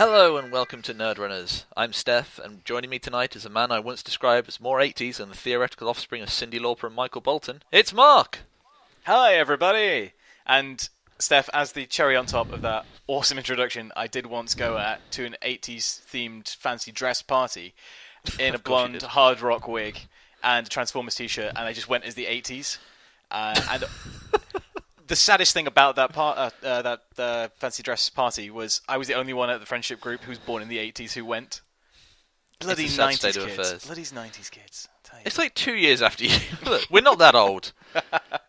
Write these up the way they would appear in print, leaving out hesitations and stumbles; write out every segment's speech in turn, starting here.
Hello and welcome to Nerdrunners. I'm Stef, and joining me tonight is a man I once described as more 80s than the theoretical offspring of Cyndi Lauper and Michael Bolton. It's Mark! Hi everybody! And Steph, as the cherry on top of that awesome introduction, I did once go to an 80s themed fancy dress party in a blonde hard rock wig and a Transformers t-shirt, and I just went as the 80s. And the saddest thing about that fancy dress party was I was the only one at the friendship group who was born in the 80s who went. Bloody 90s kids. Bloody 90s kids. It's like 2 years after you. Look, we're not that old.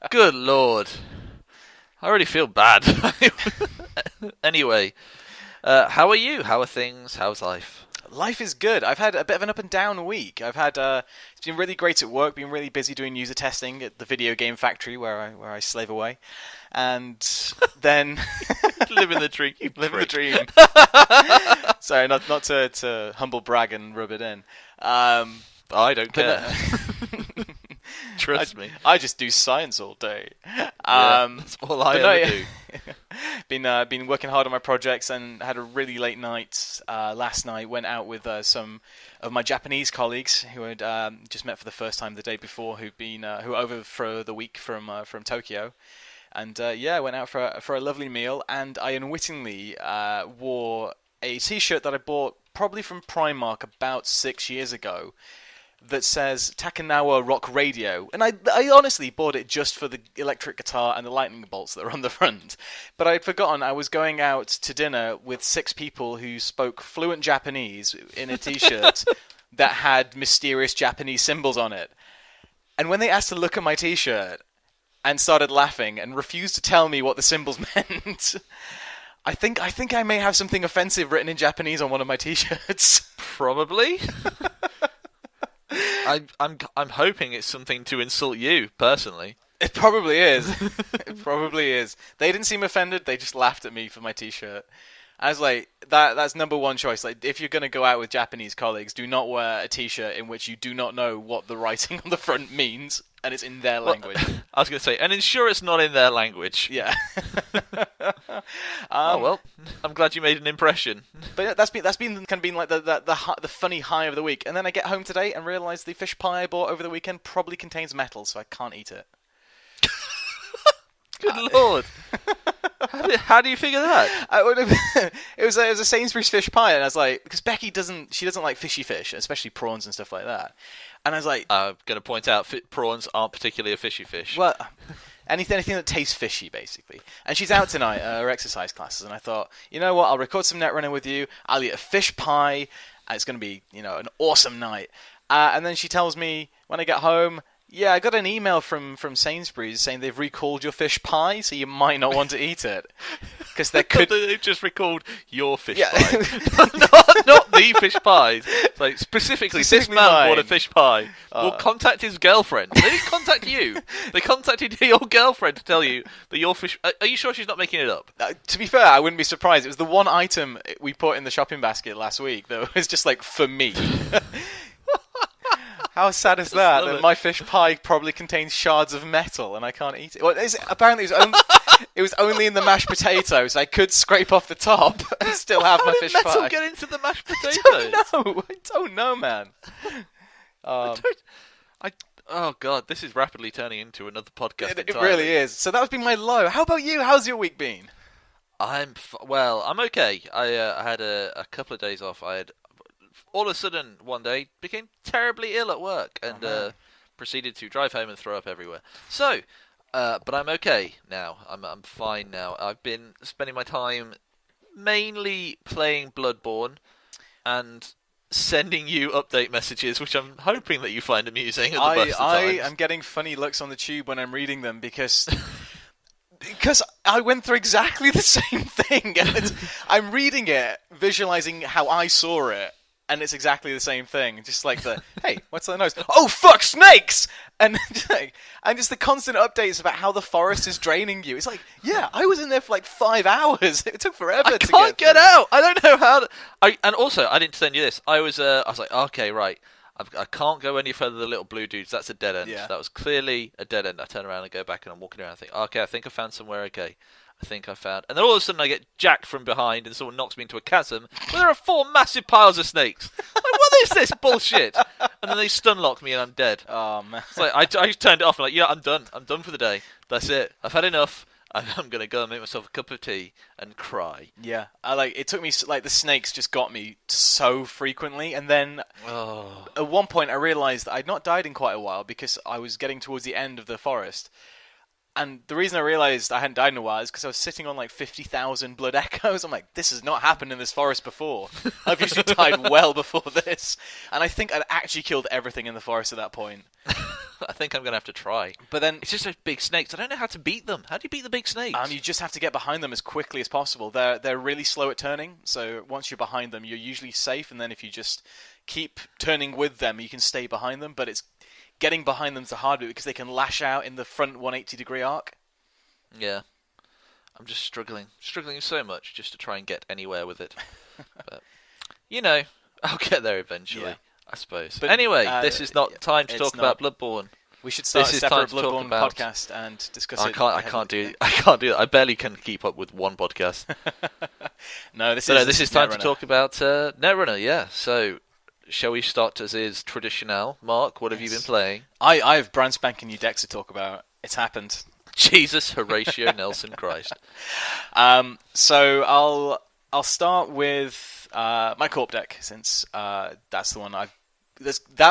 Good lord. I already feel bad. Anyway, how are you? How are things? How's life? Life is good. I've had a bit of an up and down week. I've had it's been really great at work. Been really busy doing user testing at the video game factory where I slave away, and then living the dream. Living the dream. Sorry, not to humble brag and rub it in. I don't care. Trust me. I just do science all day. That's all I ever do. Been working hard on my projects and had a really late night last night. Went out with some of my Japanese colleagues who had just met for the first time the day before, who were over for the week from Tokyo, and went out for a lovely meal. And I unwittingly wore a T-shirt that I bought probably from Primark about 6 years ago, that says Takanawa Rock Radio, and I honestly bought it just for the electric guitar and the lightning bolts that are on the front. But I'd forgotten I was going out to dinner with 6 people who spoke fluent Japanese in a T-shirt that had mysterious Japanese symbols on it. And when they asked to look at my T-shirt and started laughing and refused to tell me what the symbols meant, I think I may have something offensive written in Japanese on one of my T-shirts. Probably. I'm hoping it's something to insult you personally. It probably is. It probably is. They didn't seem offended. They just laughed at me for my T-shirt. I was like, that's number one choice. Like, if you're going to go out with Japanese colleagues, do not wear a T-shirt in which you do not know what the writing on the front means, and it's in their language. I was going to say, and ensure it's not in their language. Yeah. Oh well, I'm glad you made an impression. But yeah, that's been kind of been like the funny high of the week. And then I get home today and realise the fish pie I bought over the weekend probably contains metal, so I can't eat it. Good lord. How do you figure that? It was a Sainsbury's fish pie, and I was like, because Becky doesn't like fishy fish, especially prawns and stuff like that. And I was like, I'm going to point out prawns aren't particularly a fishy fish. Well, anything that tastes fishy, basically. And she's out tonight at her exercise classes, and I thought, you know what, I'll record some Netrunner with you, I'll eat a fish pie, and it's going to be, an awesome night. And then she tells me, when I get home, yeah, I got an email from Sainsbury's saying they've recalled your fish pie, so you might not want to eat it. Because they've just recalled your fish pie. not the fish pies. Like, specifically this man bought a fish pie. Well, contact his girlfriend. They didn't contact you. They contacted your girlfriend to tell you that your fish... Are you sure she's not making it up? To be fair, I wouldn't be surprised. It was the one item we put in the shopping basket last week that was just like, for me. How sad is that? That my fish pie probably contains shards of metal and I can't eat it. Well, apparently it was only in the mashed potatoes. I could scrape off the top and still have my fish metal pie. Get into the mashed potatoes? I don't know, man. Oh god, this is rapidly turning into another podcast. It really is. So that's been my low. How about you? How's your week been? I'm okay. I had a couple of days off. I had all of a sudden one day became terribly ill at work and proceeded to drive home and throw up everywhere. So, but I'm okay now. I'm fine now. I've been spending my time mainly playing Bloodborne and sending you update messages, which I'm hoping that you find amusing at the best of times. I am getting funny looks on the tube when I'm reading them because I went through exactly the same thing. And I'm reading it, visualizing how I saw it. And it's exactly the same thing. Just like hey, what's that noise? Oh, fuck, snakes! And just the constant updates about how the forest is draining you. It's like, yeah, I was in there for like 5 hours. It took forever to get out. I don't know how to... And also, I didn't send you this. I was like, okay, right. I can't go any further than the little blue dudes. That's a dead end. Yeah. That was clearly a dead end. I turn around and go back, and I'm walking around. I think, okay, I think I found somewhere. Okay, I think I found. And then all of a sudden, I get jacked from behind, and someone knocks me into a chasm where there are 4 massive piles of snakes. Like, what is this bullshit? And then they stun lock me, and I'm dead. Oh man. It's like I just turned it off. And like, yeah, I'm done. I'm done for the day. That's it. I've had enough. I'm gonna go and make myself a cup of tea and cry. Yeah, it took me the snakes just got me so frequently, and then at one point I realised that I'd not died in quite a while because I was getting towards the end of the forest. And the reason I realised I hadn't died in a while is because I was sitting on like 50,000 blood echoes. I'm like, this has not happened in this forest before. I've usually died well before this. And I think I'd actually killed everything in the forest at that point. I think I'm going to have to try. But then it's just those big snakes. I don't know how to beat them. How do you beat the big snakes? You just have to get behind them as quickly as possible. They're really slow at turning. So once you're behind them, you're usually safe. And then if you just keep turning with them, you can stay behind them. But it's getting behind them's the hard bit because they can lash out in the front 180-degree arc. Yeah. I'm just struggling so much just to try and get anywhere with it. But, I'll get there eventually, I suppose. But anyway, this is not time to talk about Bloodborne. We should start a separate Bloodborne podcast and discuss it. I can't do that. I barely can keep up with one podcast. This is time to talk about Netrunner, yeah. So, shall we start as is traditional? Mark, what have you been playing? I have brand spanking new decks to talk about. It's happened. Jesus, Horatio Nelson Christ. So I'll start with my Corp deck, since that's the one that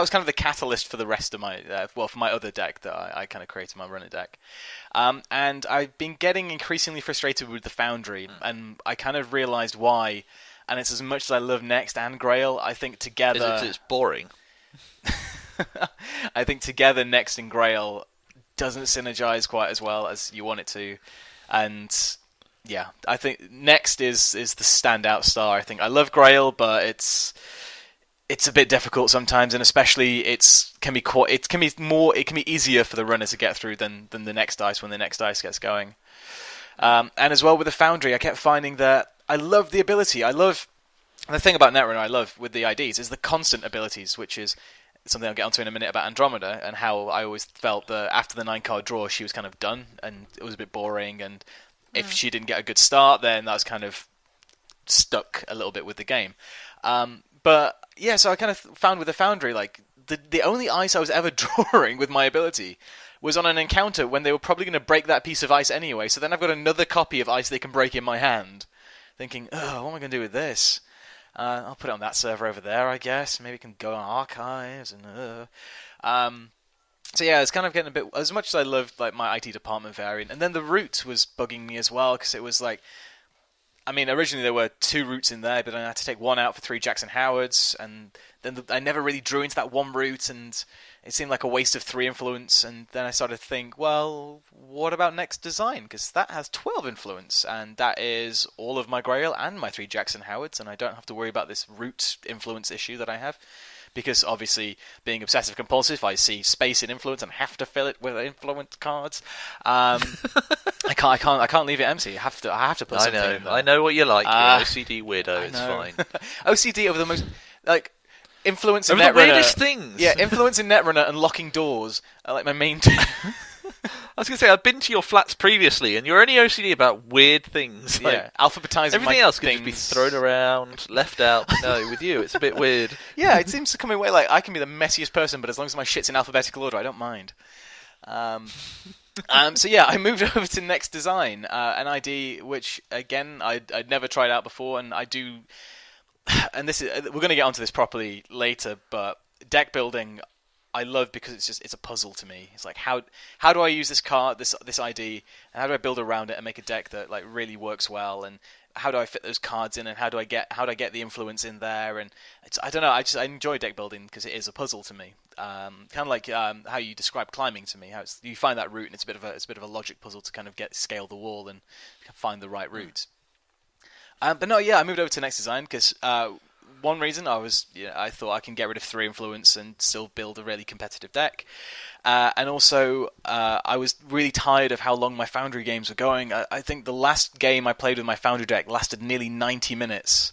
was kind of the catalyst for the rest of my for my other deck that I kind of created, my runner deck. And I've been getting increasingly frustrated with the Foundry, and I kind of realised why. And it's as much as I love NEXT and Grail, I think together... It's boring. I think together NEXT and Grail doesn't synergize quite as well as you want it to. And yeah, I think NEXT is the standout star. I think I love Grail, but it's a bit difficult sometimes, and especially it can be easier for the runner to get through than the NEXT dice when the NEXT dice gets going. And as well with the Foundry, I kept finding that I love the ability. The thing about Netrunner I love with the IDs is the constant abilities, which is something I'll get onto in a minute about Andromeda, and how I always felt that after the 9-card draw she was kind of done and it was a bit boring, and if she didn't get a good start, then that was kind of stuck a little bit with the game. But yeah, so I kind of found with the Foundry, like the only ice I was ever drawing with my ability was on an encounter when they were probably going to break that piece of ice anyway. So then I've got another copy of ice they can break in my hand, thinking, what am I going to do with this? I'll put it on that server over there, I guess. Maybe it can go on archives and. So yeah, it's kind of getting a bit. As much as I loved like my IT department variant, and then the route was bugging me as well, because it was like. I mean, originally there were 2 routes in there, but I had to take one out for 3 Jackson Howards, and then I never really drew into that one route, and it seemed like a waste of 3 influence. And then I started to think, well, what about NEXT Design? Because that has 12 influence, and that is all of my Grail and my 3 Jackson Howards, and I don't have to worry about this route influence issue that I have. Because obviously, being obsessive compulsive, I see space in influence and have to fill it with influence cards. I can't leave it empty. I have to put something in there. I know what you're like. You're an OCD weirdo. It's fine. OCD over the most influence in Netrunner. The weirdest things. Yeah, influence in Netrunner and locking doors are like my main two. I was going to say, I've been to your flats previously, and you're only OCD about weird things. Yeah, alphabetizing everything else can just be thrown around, left out. No, with you, it's a bit weird. Yeah, it seems to come away like I can be the messiest person, but as long as my shit's in alphabetical order, I don't mind. So yeah, I moved over to NEXT Design, an ID which again I'd never tried out before, and I do. And we're going to get onto this properly later, but deck building I love because it's a puzzle to me. It's like how do I use this card, this ID, and how do I build around it and make a deck that like really works well, and how do I fit those cards in, and how do I get the influence in there, and I don't know. I enjoy deck building because it is a puzzle to me. Kind of like how you describe climbing to me. How you find that route, and it's a bit of a logic puzzle to kind of scale the wall and find the right route. But no, yeah, I moved over to NEXT Design because one reason I thought I can get rid of 3 influence and still build a really competitive deck. And also, I was really tired of how long my Foundry games were going. I think the last game I played with my Foundry deck lasted nearly 90 minutes.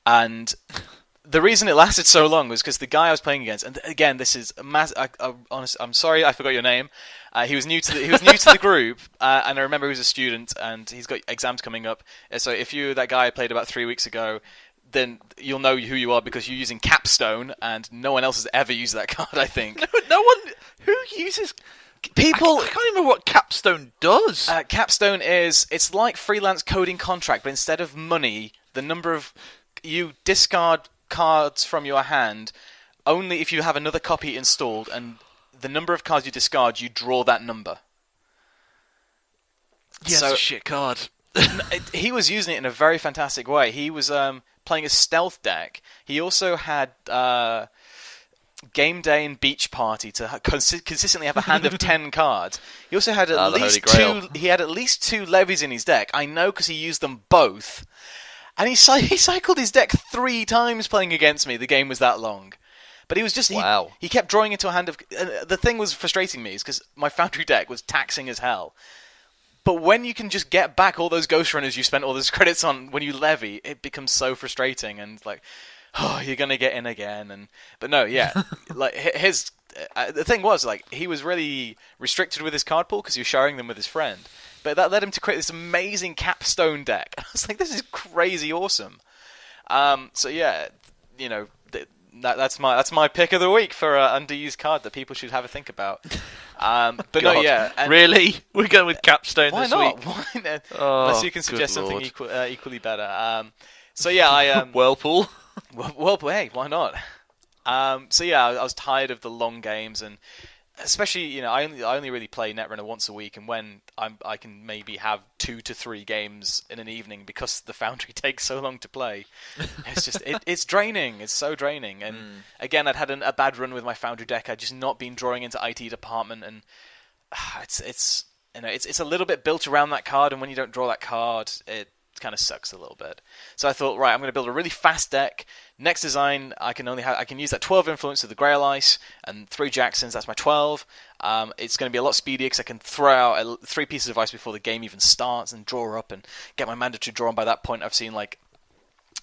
And the reason it lasted so long was because the guy I was playing against, and again, this is I'm sorry, I forgot your name. He was new to the group, and I remember he was a student, and he's got exams coming up. So if you're that guy I played about 3 weeks ago, then you'll know who you are because you're using Capstone, and no one else has ever used that card, I think. No one who uses people. I can't even remember what Capstone does. Capstone it's like freelance coding contract, but instead of money, the number of you discard cards from your hand only if you have another copy installed, and the number of cards you discard, you draw that number. Yes, so, a shit card. He was using it in a very fantastic way. He was playing a stealth deck. He also had Game Day and Beach Party to consistently have a hand of 10 cards. He also had at least two. He had at least 2 levies in his deck. I know because he used them both. And he cycled his deck 3 times playing against me. The game was that long. But he was just... Wow. He kept drawing into a hand of... the thing was frustrating me is because my Foundry deck was taxing as hell. But when you can just get back all those Ghost Runners you spent all those credits on when you levy, it becomes so frustrating. And like, oh, you're going to get in again. But no, yeah. Like his... the thing was, like, he was really restricted with his card pool because he was sharing them with his friend. But that led him to create this amazing Capstone deck. I was like, this is crazy awesome. So yeah, you know, that's my pick of the week for an underused card that people should have a think about. But no, yeah. And really? We're going with Capstone why this not? week? Why not? Oh, unless you can suggest something equally better. So yeah, Whirlpool. Whirlpool, hey, why not? So yeah, I was tired of the long games, and especially, you know, I only really play Netrunner once a week, and when I can maybe have 2 to 3 games in an evening because the Foundry takes so long to play. It's just it's draining. It's so draining. And again, I'd had a bad run with my Foundry deck. I'd just not been drawing into IT department, and it's you know, it's a little bit built around that card, and when you don't draw that card, it kind of sucks a little bit. So I thought, right, I'm going to build a really fast deck. Next design, I can use that 12 influence of the Grail Ice and 3 Jacksons. That's my 12. It's going to be a lot speedier because I can throw out 3 pieces of ice before the game even starts and draw up and get my mandatory draw. And by that point, I've seen like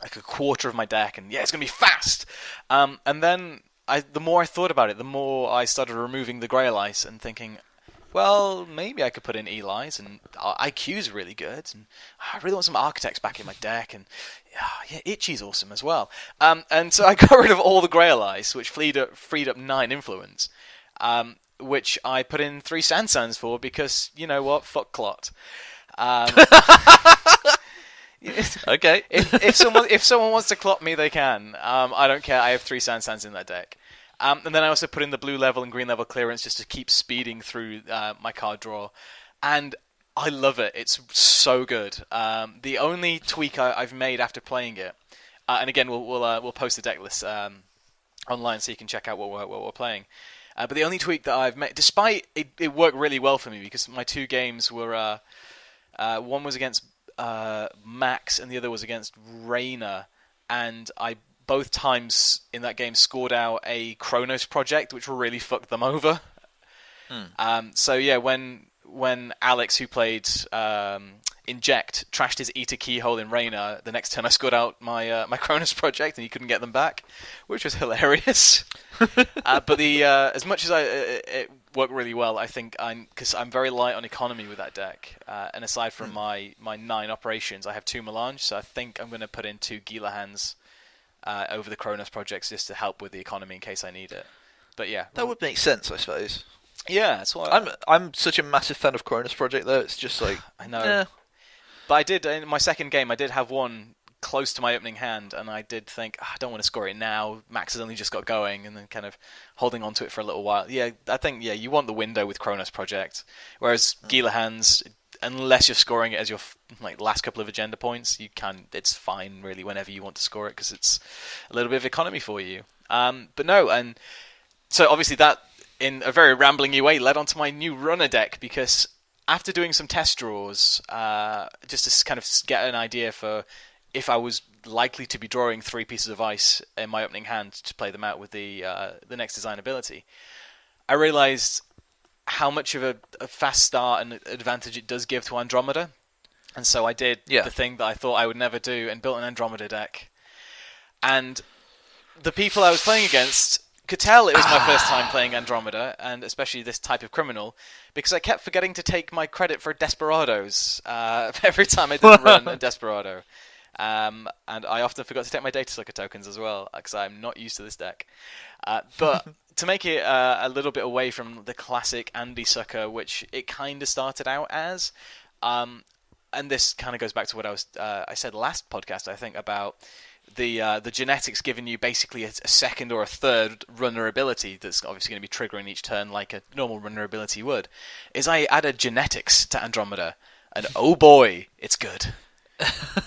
a quarter of my deck, and yeah, it's going to be fast. And then the more I thought about it, the more I started removing the Grail Ice and thinking, well, maybe I could put in Eli's, and IQ's really good, and I really want some Architects back in my deck, and yeah, Itchy's awesome as well. And so I got rid of all the Grail Ice, which freed up 9 influence, which I put in 3 Sansans for because, you know what, fuck Clot. Okay. if someone wants to Clot me, they can. I don't care. I have 3 Sansans in that deck. And then I also put in the blue level and green level clearance just to keep speeding through my card draw. And I love it. It's so good. The only tweak I've made after playing it, and again, we'll post the deck list online so you can check out what we're playing. But the only tweak that I've made, despite it worked really well for me because my 2 games were, one was against Max and the other was against Rayna, and I both times in that game scored out a Kronos project, which really fucked them over. So yeah, when Alex, who played Inject, trashed his Eater Keyhole in Rayna, the next turn I scored out my my Kronos project, and he couldn't get them back, which was hilarious. But as much as it worked really well, I think because I'm very light on economy with that deck, and aside from my 9 operations, I have 2 Melange, so I think I'm going to put in 2 Gila Hands over the Kronos projects just to help with the economy in case I need it. But yeah, that would make sense, I suppose. Yeah, that's why I'm such a massive fan of Kronos project though. It's just like I know. But I did in my second game. I did have one close to my opening hand, and I did think I don't want to score it now. Max has only just got going, and then kind of holding on to it for a little while. Yeah, I think you want the window with Kronos project, whereas Gila Hands, unless you're scoring it as your last couple of agenda points, it's fine really whenever you want to score it because it's a little bit of economy for you. But no, and so obviously that in a very rambling way led on to my new runner deck because after doing some test draws, just to kind of get an idea for if I was likely to be drawing 3 pieces of ice in my opening hand to play them out with the next design ability, I realized how much of a fast start and advantage it does give to Andromeda. And so I did the thing that I thought I would never do and built an Andromeda deck. And the people I was playing against could tell it was my first time playing Andromeda, and especially this type of criminal, because I kept forgetting to take my credit for Desperados every time I did a run a Desperado. And I often forgot to take my Data Sucker tokens as well, because I'm not used to this deck. But to make it a little bit away from the classic Andy Sucker, which it kind of started out as, and this kind of goes back to what I said last podcast, I think, about the genetics giving you basically a second or a third runner ability that's obviously going to be triggering each turn like a normal runner ability would, is I added genetics to Andromeda, and oh boy, it's good.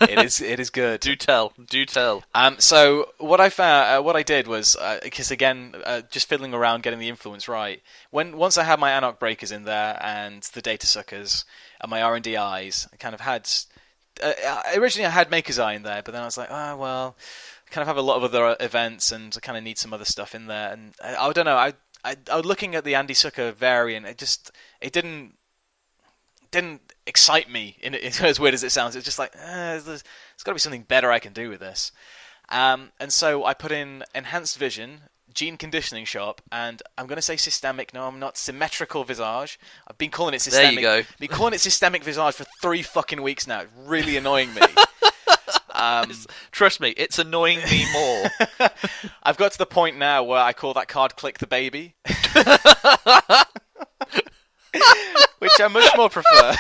It is good. Do tell. So what I found, what I did was, because again, just fiddling around getting the influence right. Once I had my Anarch Breakers in there and the Data Suckers and my R&DIs, I kind of had. Originally, I had Maker's Eye in there, but then I was like, oh well, I kind of have a lot of other events, and I kind of need some other stuff in there. And I don't know. I was looking at the Andy Sucker variant. It didn't excite me, as weird as it sounds. It's just like, there's got to be something better I can do with this. And so I put in Enhanced Vision, Gene Conditioning Shop, and I'm going to say systemic. No, I'm not. Symmetrical Visage. I've been calling it systemic. There you go. I've been calling it systemic Visage for 3 fucking weeks now. It's really annoying me. Trust me, it's annoying me more. I've got to the point now where I call that card Click the Baby. Which I much more prefer.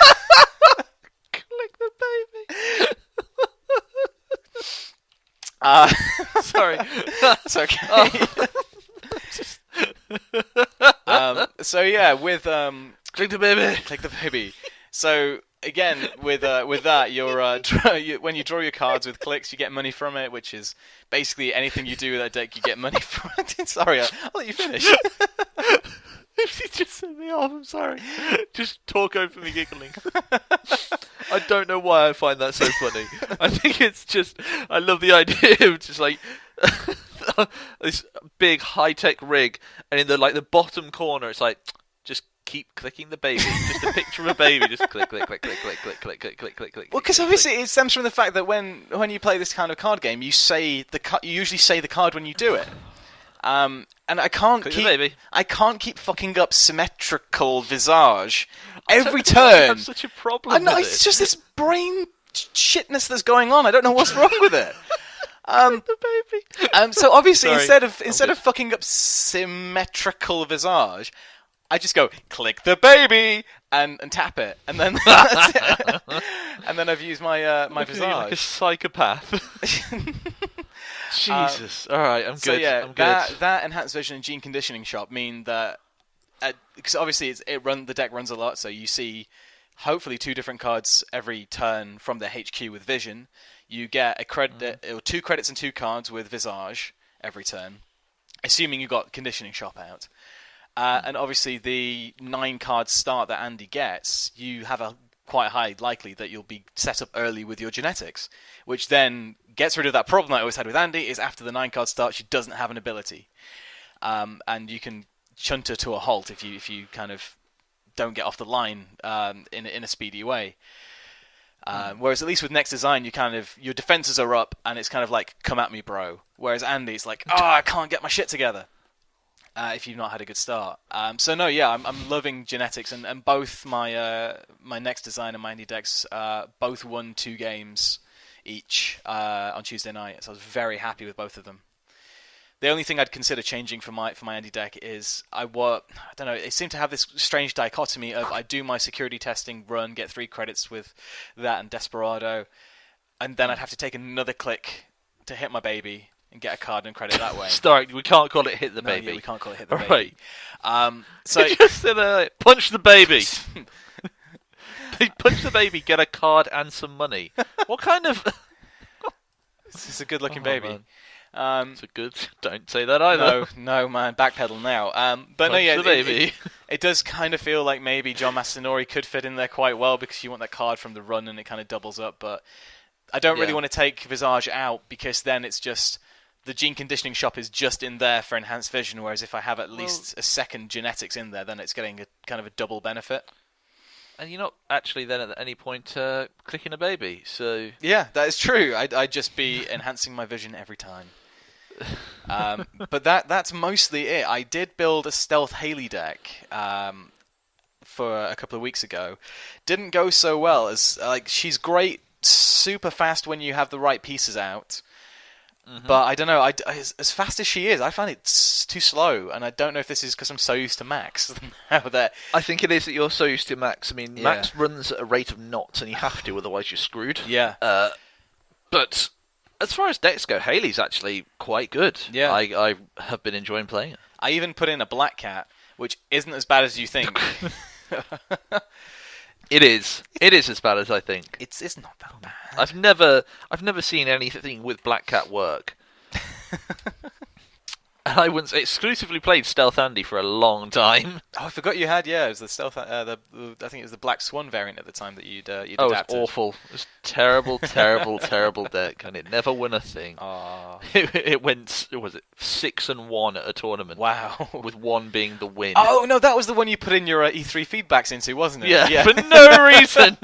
Click the baby. Sorry. It's okay. So yeah, with Click the baby. Click the Baby. So again, with that, when you draw your cards with clicks, you get money from it, which is basically anything you do with that deck, you get money from it. Sorry, I'll let you finish. You just set me off, I'm sorry. Just talk over me giggling. I don't know why I find that so funny. I think it's just, I love the idea of just like this big high-tech rig, and in the bottom corner it's like, just keep clicking the baby. Just a picture of a baby, just click, click, click, click, click, click, click, click, click, click, click. Well, because obviously it stems from the fact that when you play this kind of card game, you usually say the card when you do it. And I can't keep fucking up Symmetrical Visage every turn. I have such a problem. I know, it's just this brain shitness that's going on. I don't know what's wrong with it. The baby. So obviously, Sorry, instead of fucking up Symmetrical Visage, I just go click the baby and tap it, and then that's it. And then I've used my Visage. Like a psychopath. Jesus. All right, I'm good. So yeah, I'm good. that Enhanced Vision and Gene Conditioning Shop mean that because obviously the deck runs a lot, so you see hopefully 2 different cards every turn from the HQ with Vision. You get a credit or 2 credits and 2 cards with Visage every turn, assuming you got Conditioning Shop out. And obviously the 9 card start that Andy gets, you have a quite high likely that you'll be set up early with your genetics, which then gets rid of that problem I always had with Andy, is after the 9 card start she doesn't have an ability. And you can chunt her to a halt if you kind of don't get off the line in a speedy way. Whereas at least with Next Design, your defenses are up and it's kind of like, come at me, bro. Whereas Andy, it's like, I can't get my shit together. If you've not had a good start. So no, yeah, I'm loving genetics, and both my Next Design and my Andy decks both won 2 games each on Tuesday night. So I was very happy with both of them. The only thing I'd consider changing for my Andy deck is I don't know. It seemed to have this strange dichotomy of I do my security testing run, get 3 credits with that and Desperado, and then I'd have to take another click to hit my baby and get a card and credit that way. Start. We can't call it hit the baby. Yeah, we can't call it hit the All baby. Right. So just punch the baby. Punch the baby. Get a card and some money. What kind of? This is a good-looking baby. It's a good. Don't say that either. No, man. Backpedal now. But punch no, yeah, the baby. It does kind of feel like maybe John Mastanori could fit in there quite well because you want that card from the run and it kind of doubles up. But I don't really want to take Visage out because then it's just. The Gene Conditioning Shop is just in there for Enhanced Vision, whereas if I have at least a second genetics in there, then it's getting a kind of a double benefit. And you're not actually then at any point clicking a baby, so... Yeah, that is true. I'd just be enhancing my vision every time. But that's mostly it. I did build a stealth Hayley deck for a couple of weeks ago. Didn't go so well. As she's great, super fast when you have the right pieces out. But I don't know. As fast as she is, I find it too slow, and I don't know if this is because I'm so used to Max. I think it is that you're so used to Max. I mean, Max runs at a rate of knots, and you have to, otherwise you're screwed. Yeah. But as far as decks go, Hayley's actually quite good. Yeah. I have been enjoying playing it. I even put in a Black Cat, which isn't as bad as you think. It is. It is as bad as I think. It's not that bad. I've never seen anything with Black Cat work. And I once exclusively played Stealth Andy for a long time. Oh, I forgot you had. Yeah, it was the Stealth. I think it was the Black Swan variant at the time that you'd adapted. Oh, it was awful. It was terrible, terrible, terrible deck, and it never won a thing. Oh. It went. Was it 6-1 at a tournament? Wow. With 1 being the win. Oh no, that was the one you put in your E3 feedbacks into, wasn't it? Yeah. For no reason.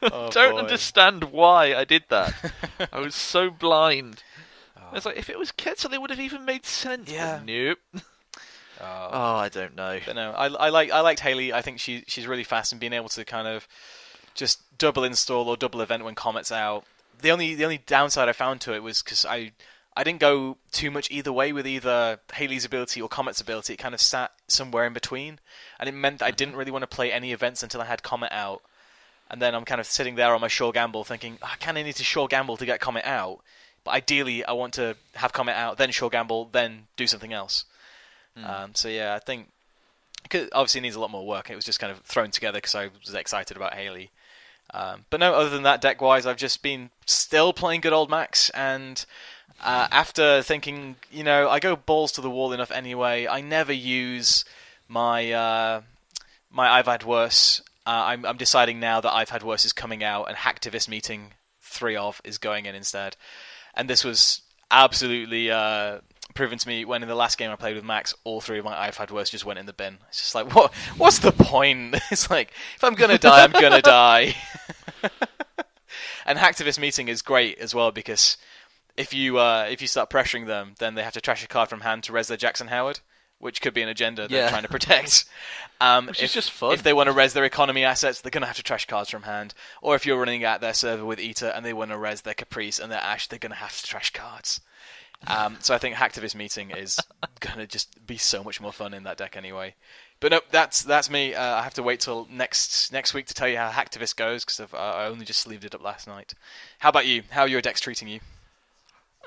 Oh, Don't boy. understand why I did that. I was so blind. It's like, if it was Quetzal, it would have even made sense. Yeah. But nope. Oh, I don't know. But no, I liked Hayley. I think she's really fast, and being able to kind of just double install or double event when Comet's out. The only downside I found to it was because I didn't go too much either way with either Hayley's ability or Comet's ability. It kind of sat somewhere in between, and it meant that I didn't really want to play any events until I had Comet out. And then I'm kind of sitting there on my Sure Gamble thinking, I kind of need to Sure Gamble to get Comet out. But ideally, I want to have Comet out, then Sure Gamble, then do something else. So yeah, I think obviously it needs a lot more work. It was just kind of thrown together because I was excited about Hayley. But no, other than that, deck-wise, I've just been still playing good old Max. And after thinking, I go balls to the wall enough anyway. I never use my I've Had Worse. I'm deciding now that I've Had Worse is coming out, and Hacktivist Meeting 3 of is going in instead. And this was absolutely proven to me when in the last game I played with Max, all 3 of my I've Had Worse just went in the bin. It's just like, what's the point? It's like, if I'm going to die, I'm going to die. And Hacktivist Meeting is great as well, because if you start pressuring them, then they have to trash a card from hand to res their Jackson Howard, which could be an agenda they're trying to protect. Which is just fun. If they want to res their economy assets, they're going to have to trash cards from hand. Or if you're running at their server with Eta and they want to res their Caprice and their Ash, they're going to have to trash cards. So I think Hacktivist Meeting is going to just be so much more fun in that deck anyway. But no, that's me. I have to wait till next week to tell you how Hacktivist goes, because I only just sleeved it up last night. How about you? How are your decks treating you?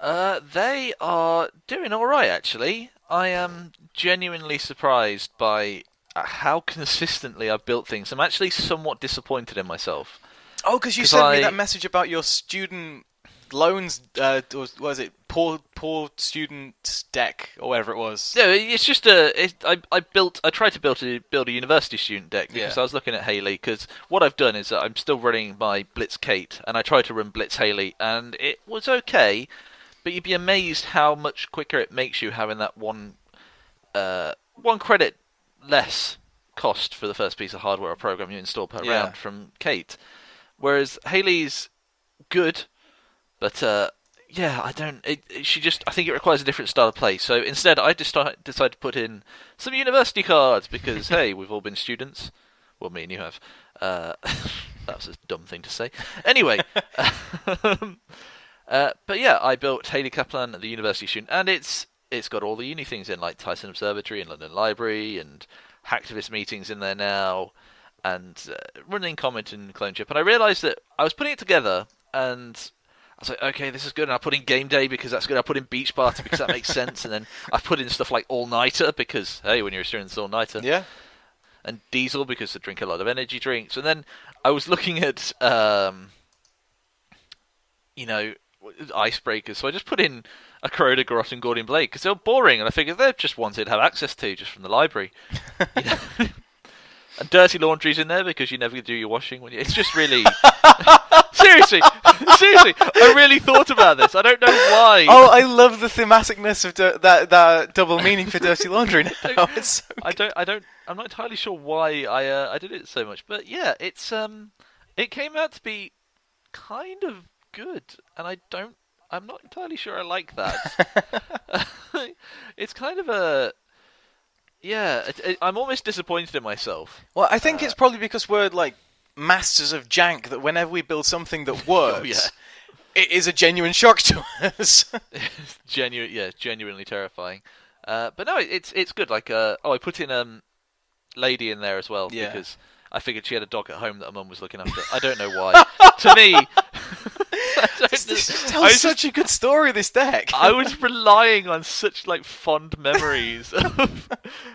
They are doing all right, actually. I am genuinely surprised by how consistently I've built things. I'm actually somewhat disappointed in myself. Oh, because you sent me that message about your student loans. Was it poor student deck or whatever it was? No, it's just I tried to build a university student deck because I was looking at Hayley. Because what I've done is that I'm still running my Blitz Kate, and I tried to run Blitz Hayley, and it was okay. But you'd be amazed how much quicker it makes you having that one credit less cost for the first piece of hardware or program you install per round from Kate. Whereas Hayley's good, but I don't. I think it requires a different style of play. So instead, I just decided to put in some university cards because hey, we've all been students. Well, me and you have. That was a dumb thing to say. Anyway. But yeah, I built Hayley Kaplan, the university student, and it's got all the uni things in, like Tyson Observatory and London Library, and Hacktivist Meetings in there now, and running Comet and Clone Chip. And I realised that I was putting it together, and I was like, okay, this is good. And I put in Game Day because that's good. I put in Beach Party because that makes sense. And then I put in stuff like All Nighter because, hey, when you're a student, it's All Nighter. Yeah. And Diesel because they drink a lot of energy drinks. And then I was looking at, icebreakers, so I just put in a Corroder, Garrote, and Gordian Blade because they were boring, and I figured they're just ones they'd have access to just from the library. And Dirty Laundry's in there because you never do your washing when you... It's just really... seriously, I really thought about this. I don't know why. Oh, I love the thematicness of that double meaning for Dirty Laundry now. It's so I'm not entirely sure why I did it so much, but yeah, it came out to be kind of good, and I I'm not entirely sure I like that. It's kind of a... Yeah, I'm almost disappointed in myself. Well, I think it's probably because we're like masters of jank that whenever we build something that works, it is a genuine shock to us. Genuinely terrifying. But no, it's good. Like, I put in Lady in there as well because I figured she had a dog at home that her mum was looking after. I don't know why. To me, this tells such a good story. This deck. I was relying on such like fond memories.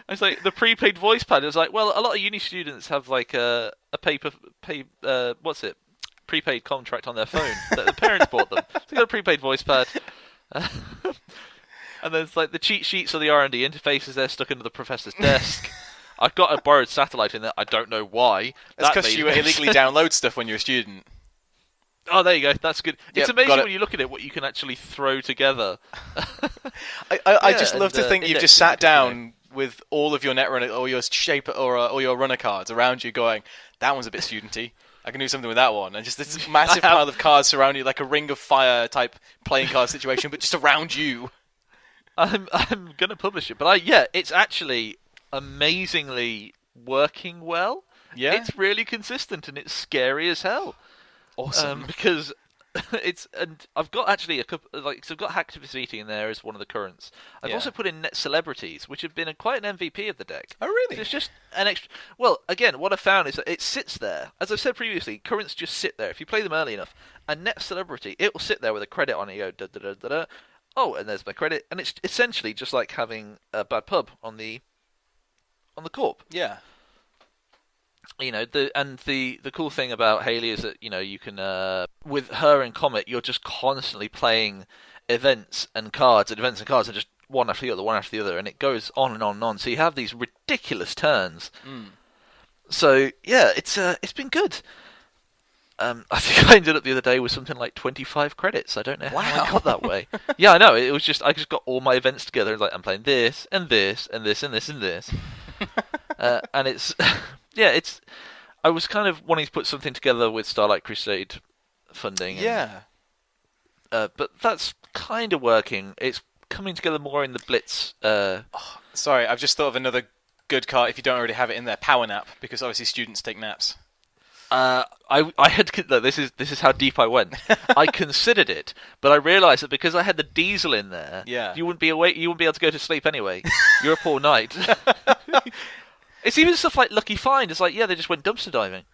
It's like the prepaid voice pad. It was like, well, a lot of uni students have like a prepaid contract on their phone that the parents bought them. So they got a prepaid voice pad. And there's like the cheat sheets of the R&D interfaces there stuck into the professor's desk. I've got a borrowed satellite in there. I don't know why. That's because you illegally download stuff when you're a student. Oh, there you go. That's good. Yep, it's amazing when you look at it what you can actually throw together. I just love to think you've just sat down with all of your Netrunner or your shaper or your runner cards around you, going, "That one's a bit studenty. I can do something with that one." And just this massive pile of cards surround you, like a Ring of Fire type playing card situation, but just around you. I'm gonna publish it, but it's actually amazingly working well. Yeah, it's really consistent and it's scary as hell. Awesome, because I've got actually a couple so I've got Hacktivity in there as one of the currents. I've also put in Net Celebrities, which have been quite an MVP of the deck. Oh really? So it's just an extra. Well, again, what I found is that it sits there. As I've said previously, currents just sit there if you play them early enough. And Net Celebrity, it will sit there with a credit on it. You go da da da da da. Oh, and there's my credit, and it's essentially just like having a bad pub on the corp. Yeah. You know, the cool thing about Hayley is that, you know, you can with her and Comet, you're just constantly playing events and cards, and just one after the other, and it goes on and on and on. So you have these ridiculous turns. So yeah, it's been good. I think I ended up the other day with something like 25 credits. I don't know how I got that way. Yeah, I know. It was just I just got all my events together. Like I'm playing this and this and this and this and this, and it's it's. I was kind of wanting to put something together with Starlight Crusade funding. But that's kind of working. It's coming together more in the Blitz. Sorry, I've just thought of another good card. If you don't already have it in there, Power Nap, because obviously students take naps. I had this is how deep I went. I considered it, but I realised that because I had the diesel in there, you wouldn't be awake. You wouldn't be able to go to sleep anyway. You're up all night. It's even stuff like Lucky Find. It's like they just went dumpster diving.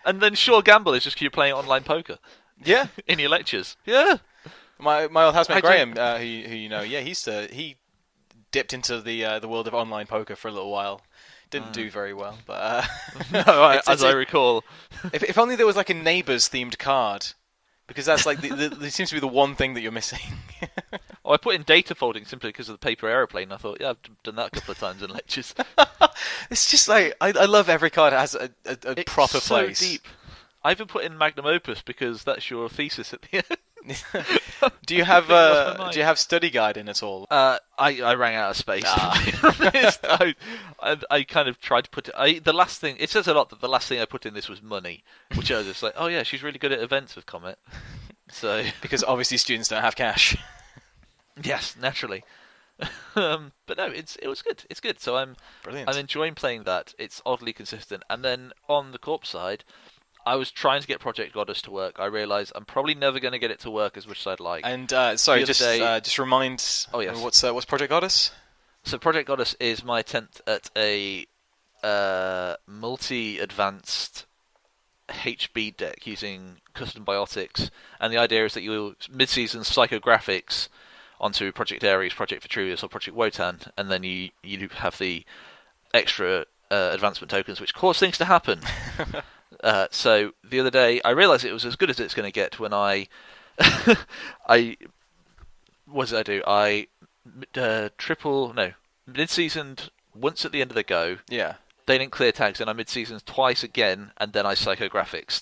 And then Sure Gamble is just 'cause you're playing online poker. Yeah, in your lectures. Yeah, my old housemate Graham, who you know, he dipped into the world of online poker for a little while. Didn't do very well, but no, as I recall. If only there was like a Neighbours themed card, because that's like there seems to be the one thing that you're missing. I put in data folding simply because of the paper aeroplane. I thought, I've done that a couple of times in lectures. It's just like I love every card has a proper place. So deep. I even put in Magnum Opus because that's your thesis at the end. Do you have study guide in at all? I ran out of space. I kind of tried to put it. The last thing it says a lot that the last thing I put in this was money, which I was just like, oh yeah, she's really good at events with Comet. So because obviously students don't have cash. Yes, naturally. But no, it was good. It's good. So I'm enjoying playing that. It's oddly consistent. And then on the Corp side, I was trying to get Project Goddess to work. I realised I'm probably never going to get it to work as much as I'd like. And sorry, just remind. Oh yes. What's Project Goddess? So Project Goddess is my attempt at a multi-advanced HB deck using custom biotics, and the idea is that you'll mid-season psychographics onto Project Ares, Project Vitruvius, or Project Wotan, and then you have the extra advancement tokens, which cause things to happen. So the other day, I realised it was as good as it's going to get when what did I do? I mid-seasoned once at the end of the go. Yeah. They didn't clear tags, and I mid-seasoned twice again, and then I psychographics.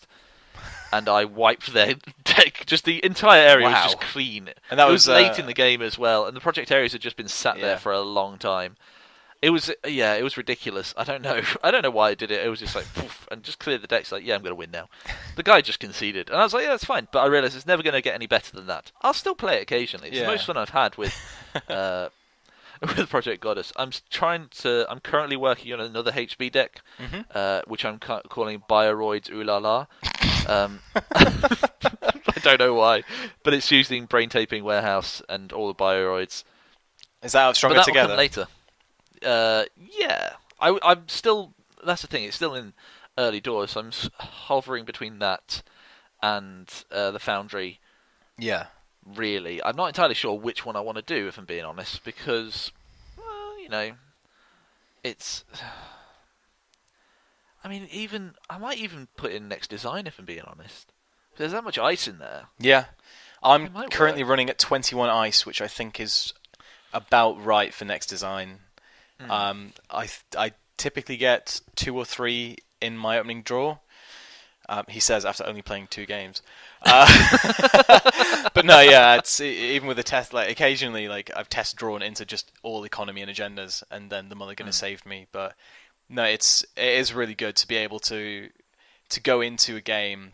And I wiped their deck. Just the entire area was just clean. And that was late in the game as well. And the Project Ares had just been sat there for a long time. It was ridiculous. I don't know. I don't know why I did it. It was just like poof, and just cleared the decks. Like, yeah, I'm going to win now. The guy just conceded, and I was like, yeah, that's fine. But I realised it's never going to get any better than that. I'll still play it occasionally. It's the most fun I've had with with Project Goddess. I'm currently working on another HB deck, which I'm calling Bioroids Ooh La La. I don't know why, but it's using Brain Taping Warehouse and all the Bioroids. Is that stronger together? Will come later. Yeah. I'm still. That's the thing. It's still in early doors. So I'm hovering between that and the Foundry. Yeah. Really, I'm not entirely sure which one I want to do, if I'm being honest, because, well, it's. I mean, I might even put in Next Design, if I'm being honest. There's that much ice in there. Yeah, I'm currently running at 21 ice, which I think is about right for Next Design. I typically get 2 or 3 in my opening draw. He says after only playing 2 games. But no, yeah, it's even with the test. Like occasionally, like I've test drawn into just all economy and agendas, and then the Mulligan has saved me. But no, it is really good to be able to go into a game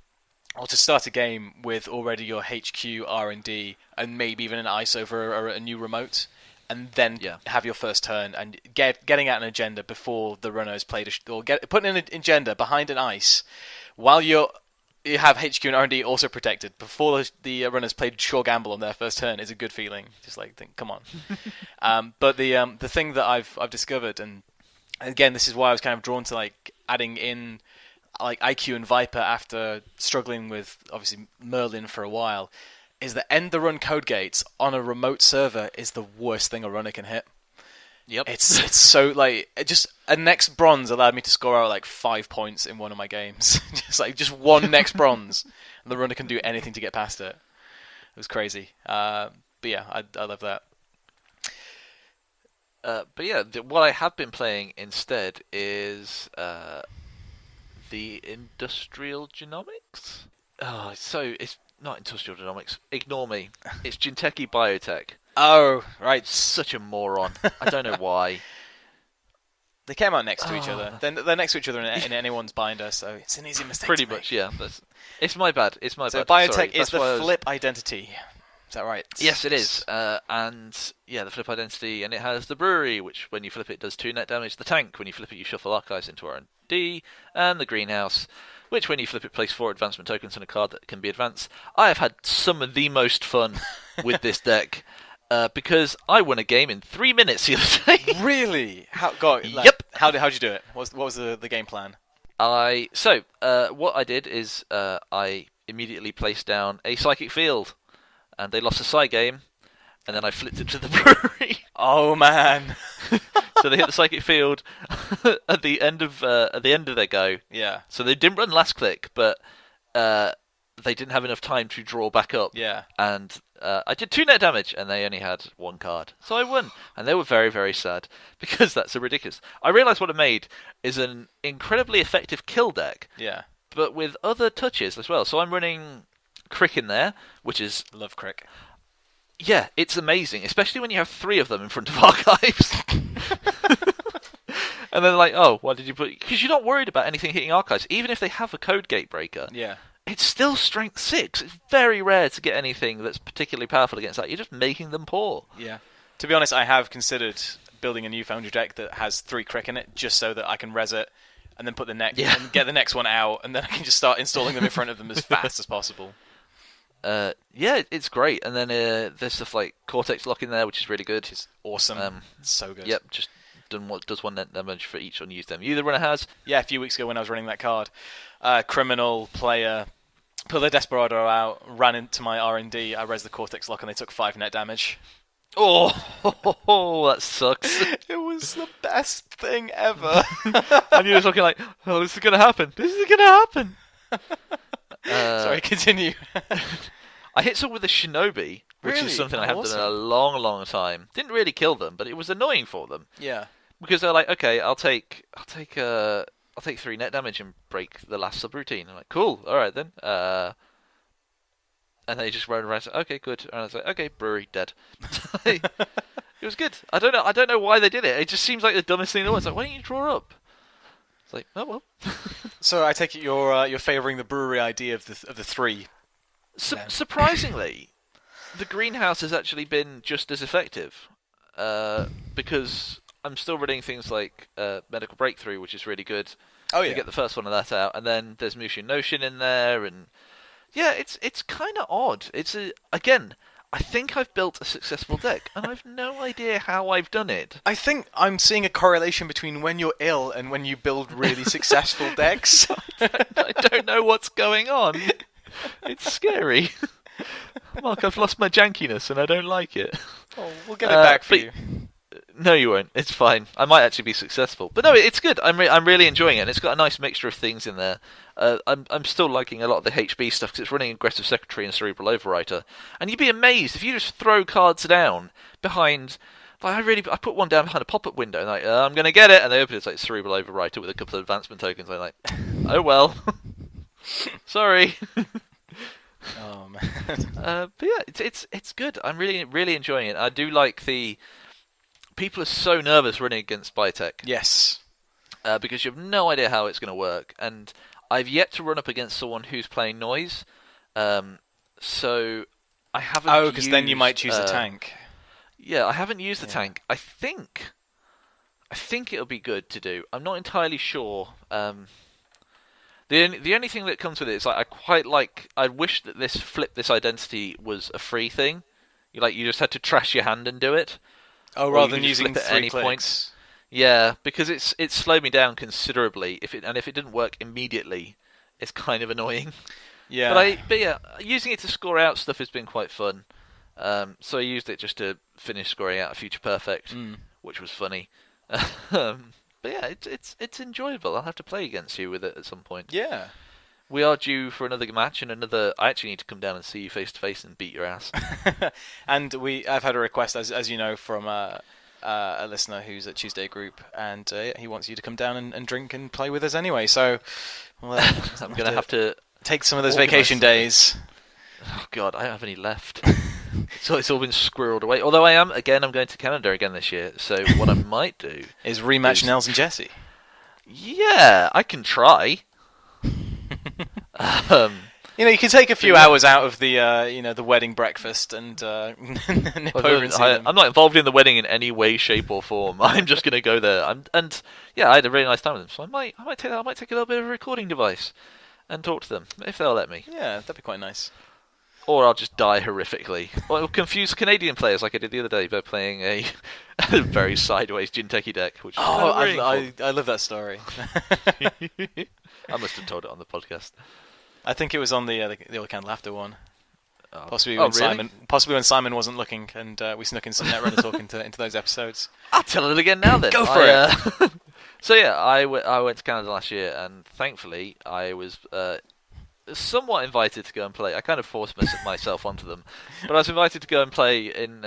or to start a game with already your HQ R&D and maybe even an ice over a new remote, and then have your first turn and getting out an agenda before the runner has played putting in an agenda behind an ice while you have HQ and R&D also protected before the runners played Sure Gamble on their first turn is a good feeling. Just like think, come on. But the thing that I've discovered, and again, this is why I was kind of drawn to like adding in like IQ and Viper after struggling with obviously Merlin for a while, is that end the run code gates on a remote server is the worst thing a runner can hit. Yep. It's so like just a next bronze allowed me to score out like 5 points in one of my games. just one next bronze, and the runner can do anything to get past it. It was crazy. But yeah, I love that. But yeah, what I have been playing instead is the Industrial Genomics. Oh, it's not Industrial Genomics. Ignore me. It's Jinteki Biotech. Oh, right. Such a moron. I don't know why. They came out next to each other. They're next to each other in anyone's binder, so it's an easy mistake. Pretty much, yeah. It's my bad. So Biotech is the flip identity. Is that right? Yes, it is. And yeah, the flip identity, and it has the brewery, which when you flip it does 2 net damage. The tank, when you flip it, you shuffle archives into R&D, and the greenhouse, which when you flip it, place 4 advancement tokens on a card that can be advanced. I have had some of the most fun with this deck. Because I won a game in 3 minutes the other day. Really? Yep. How'd you do it? What was the game plan? What I did is I immediately placed down a psychic field, and they lost a side game, and then I flipped it to the brewery. Oh man! So they hit the psychic field at the end of their go. Yeah. So they didn't run last click, but they didn't have enough time to draw back up. Yeah. And I did 2 net damage, and they only had 1 card. So I won. And they were very, very sad, because that's so ridiculous. I realised what I made is an incredibly effective kill deck. Yeah. But with other touches as well. So I'm running Crick in there, which is... Love Crick. Yeah, it's amazing, especially when you have 3 of them in front of archives. And then like, oh, why did you put... Because you're not worried about anything hitting archives, even if they have a code gate breaker. Yeah. It's still strength 6. It's very rare to get anything that's particularly powerful against that. You're just making them poor. Yeah. To be honest, I have considered building a new Foundry deck that has 3 Crick in it, just so that I can res it, and then put the next and get the next one out, and then I can just start installing them in front of them as fast as possible. Yeah, it's great. And then there's stuff like Cortex Lock in there, which is really good. It's awesome. It's so good. Yep, just does 1 net damage for each unused them. The runner has. Yeah, a few weeks ago when I was running that card, criminal player put their Desperado out, ran into my R&D, I res the Cortex Lock, and they took 5 net damage. Oh, that sucks. It was the best thing ever. And you were looking like, oh, this is going to happen. This is going to happen. Sorry, continue. I hit someone with a Shinobi, which is something I haven't done in a long, long time. Didn't really kill them, but it was annoying for them. Yeah. Because they're like, okay, I'll take 3 net damage and break the last subroutine. I'm like, cool, all right then. And they just run around. Okay, good. And I was like, okay, brewery dead. It was good. I don't know why they did it. It just seems like the dumbest thing in the world. It's like, why don't you draw up? It's like, oh well. So I take it you're favouring the brewery idea of the three. Surprisingly, the greenhouse has actually been just as effective, because I'm still running things like Medical Breakthrough, which is really good. Oh yeah. To get the first one of that out, and then there's Mushin Notion in there, and yeah, it's kind of odd. Again, I think I've built a successful deck, and I've no idea how I've done it. I think I'm seeing a correlation between when you're ill and when you build really successful decks. I don't know what's going on. It's scary. Mark, I've lost my jankiness, and I don't like it. Oh, we'll get it back for you. No, you won't. It's fine. I might actually be successful, but no, it's good. I'm really enjoying it. And it's got a nice mixture of things in there. I'm still liking a lot of the HB stuff because it's running Aggressive Secretary and Cerebral Overwriter. And you'd be amazed if you just throw cards down behind. Like I put one down behind a pop-up window, and I'm going to get it, and they open it, it's like Cerebral Overwriter with a couple of advancement tokens. I'm like, oh well, sorry. Oh man. But yeah, it's good. I'm really enjoying it. I do like the. People are so nervous running against Biotech. Yes. Because you have no idea how it's going to work. And I've yet to run up against someone who's playing noise. So I haven't Oh, because then you might choose a tank. Yeah, I haven't used the tank. I think it'll be good to do. I'm not entirely sure. The only thing that comes with it is like I wish that this identity was a free thing. You just had to trash your hand and do it. Oh, rather than using 3 clicks. Point. Yeah, because it's slowed me down considerably. If it didn't work immediately, it's kind of annoying. Yeah. But yeah, using it to score out stuff has been quite fun. So I used it just to finish scoring out a Future Perfect, which was funny. But yeah, it's enjoyable. I'll have to play against you with it at some point. Yeah. We are due for another match and another. I actually need to come down and see you face to face and beat your ass. And I've had a request, as you know, from a listener who's at Tuesday Group, and he wants you to come down and drink and play with us anyway. So I'm going to have to take some of those vacation days. Oh God, I don't have any left. So it's all been squirreled away. Although I'm going to Canada again this year. So what I might do is rematch Nels and Jesse. Yeah, I can try. You can take a few hours out of the the wedding breakfast and nip over and see them. I'm not involved in the wedding in any way, shape, or form. I'm just going to go there. And yeah, I had a really nice time with them. So I might take a little bit of a recording device and talk to them if they'll let me. Yeah, that'd be quite nice. Or I'll just die horrifically. Or I'll confuse Canadian players like I did the other day by playing a very sideways Jinteki deck. Which I love that story. I must have told it on the podcast. I think it was on the All Can Laughter one. Possibly when Simon wasn't looking, and we snuck in some Netrunner talk into those episodes. I'll tell it again now then. Go for it. So yeah, I went to Canada last year, and thankfully I was somewhat invited to go and play. I kind of forced myself onto them, but I was invited to go and play in.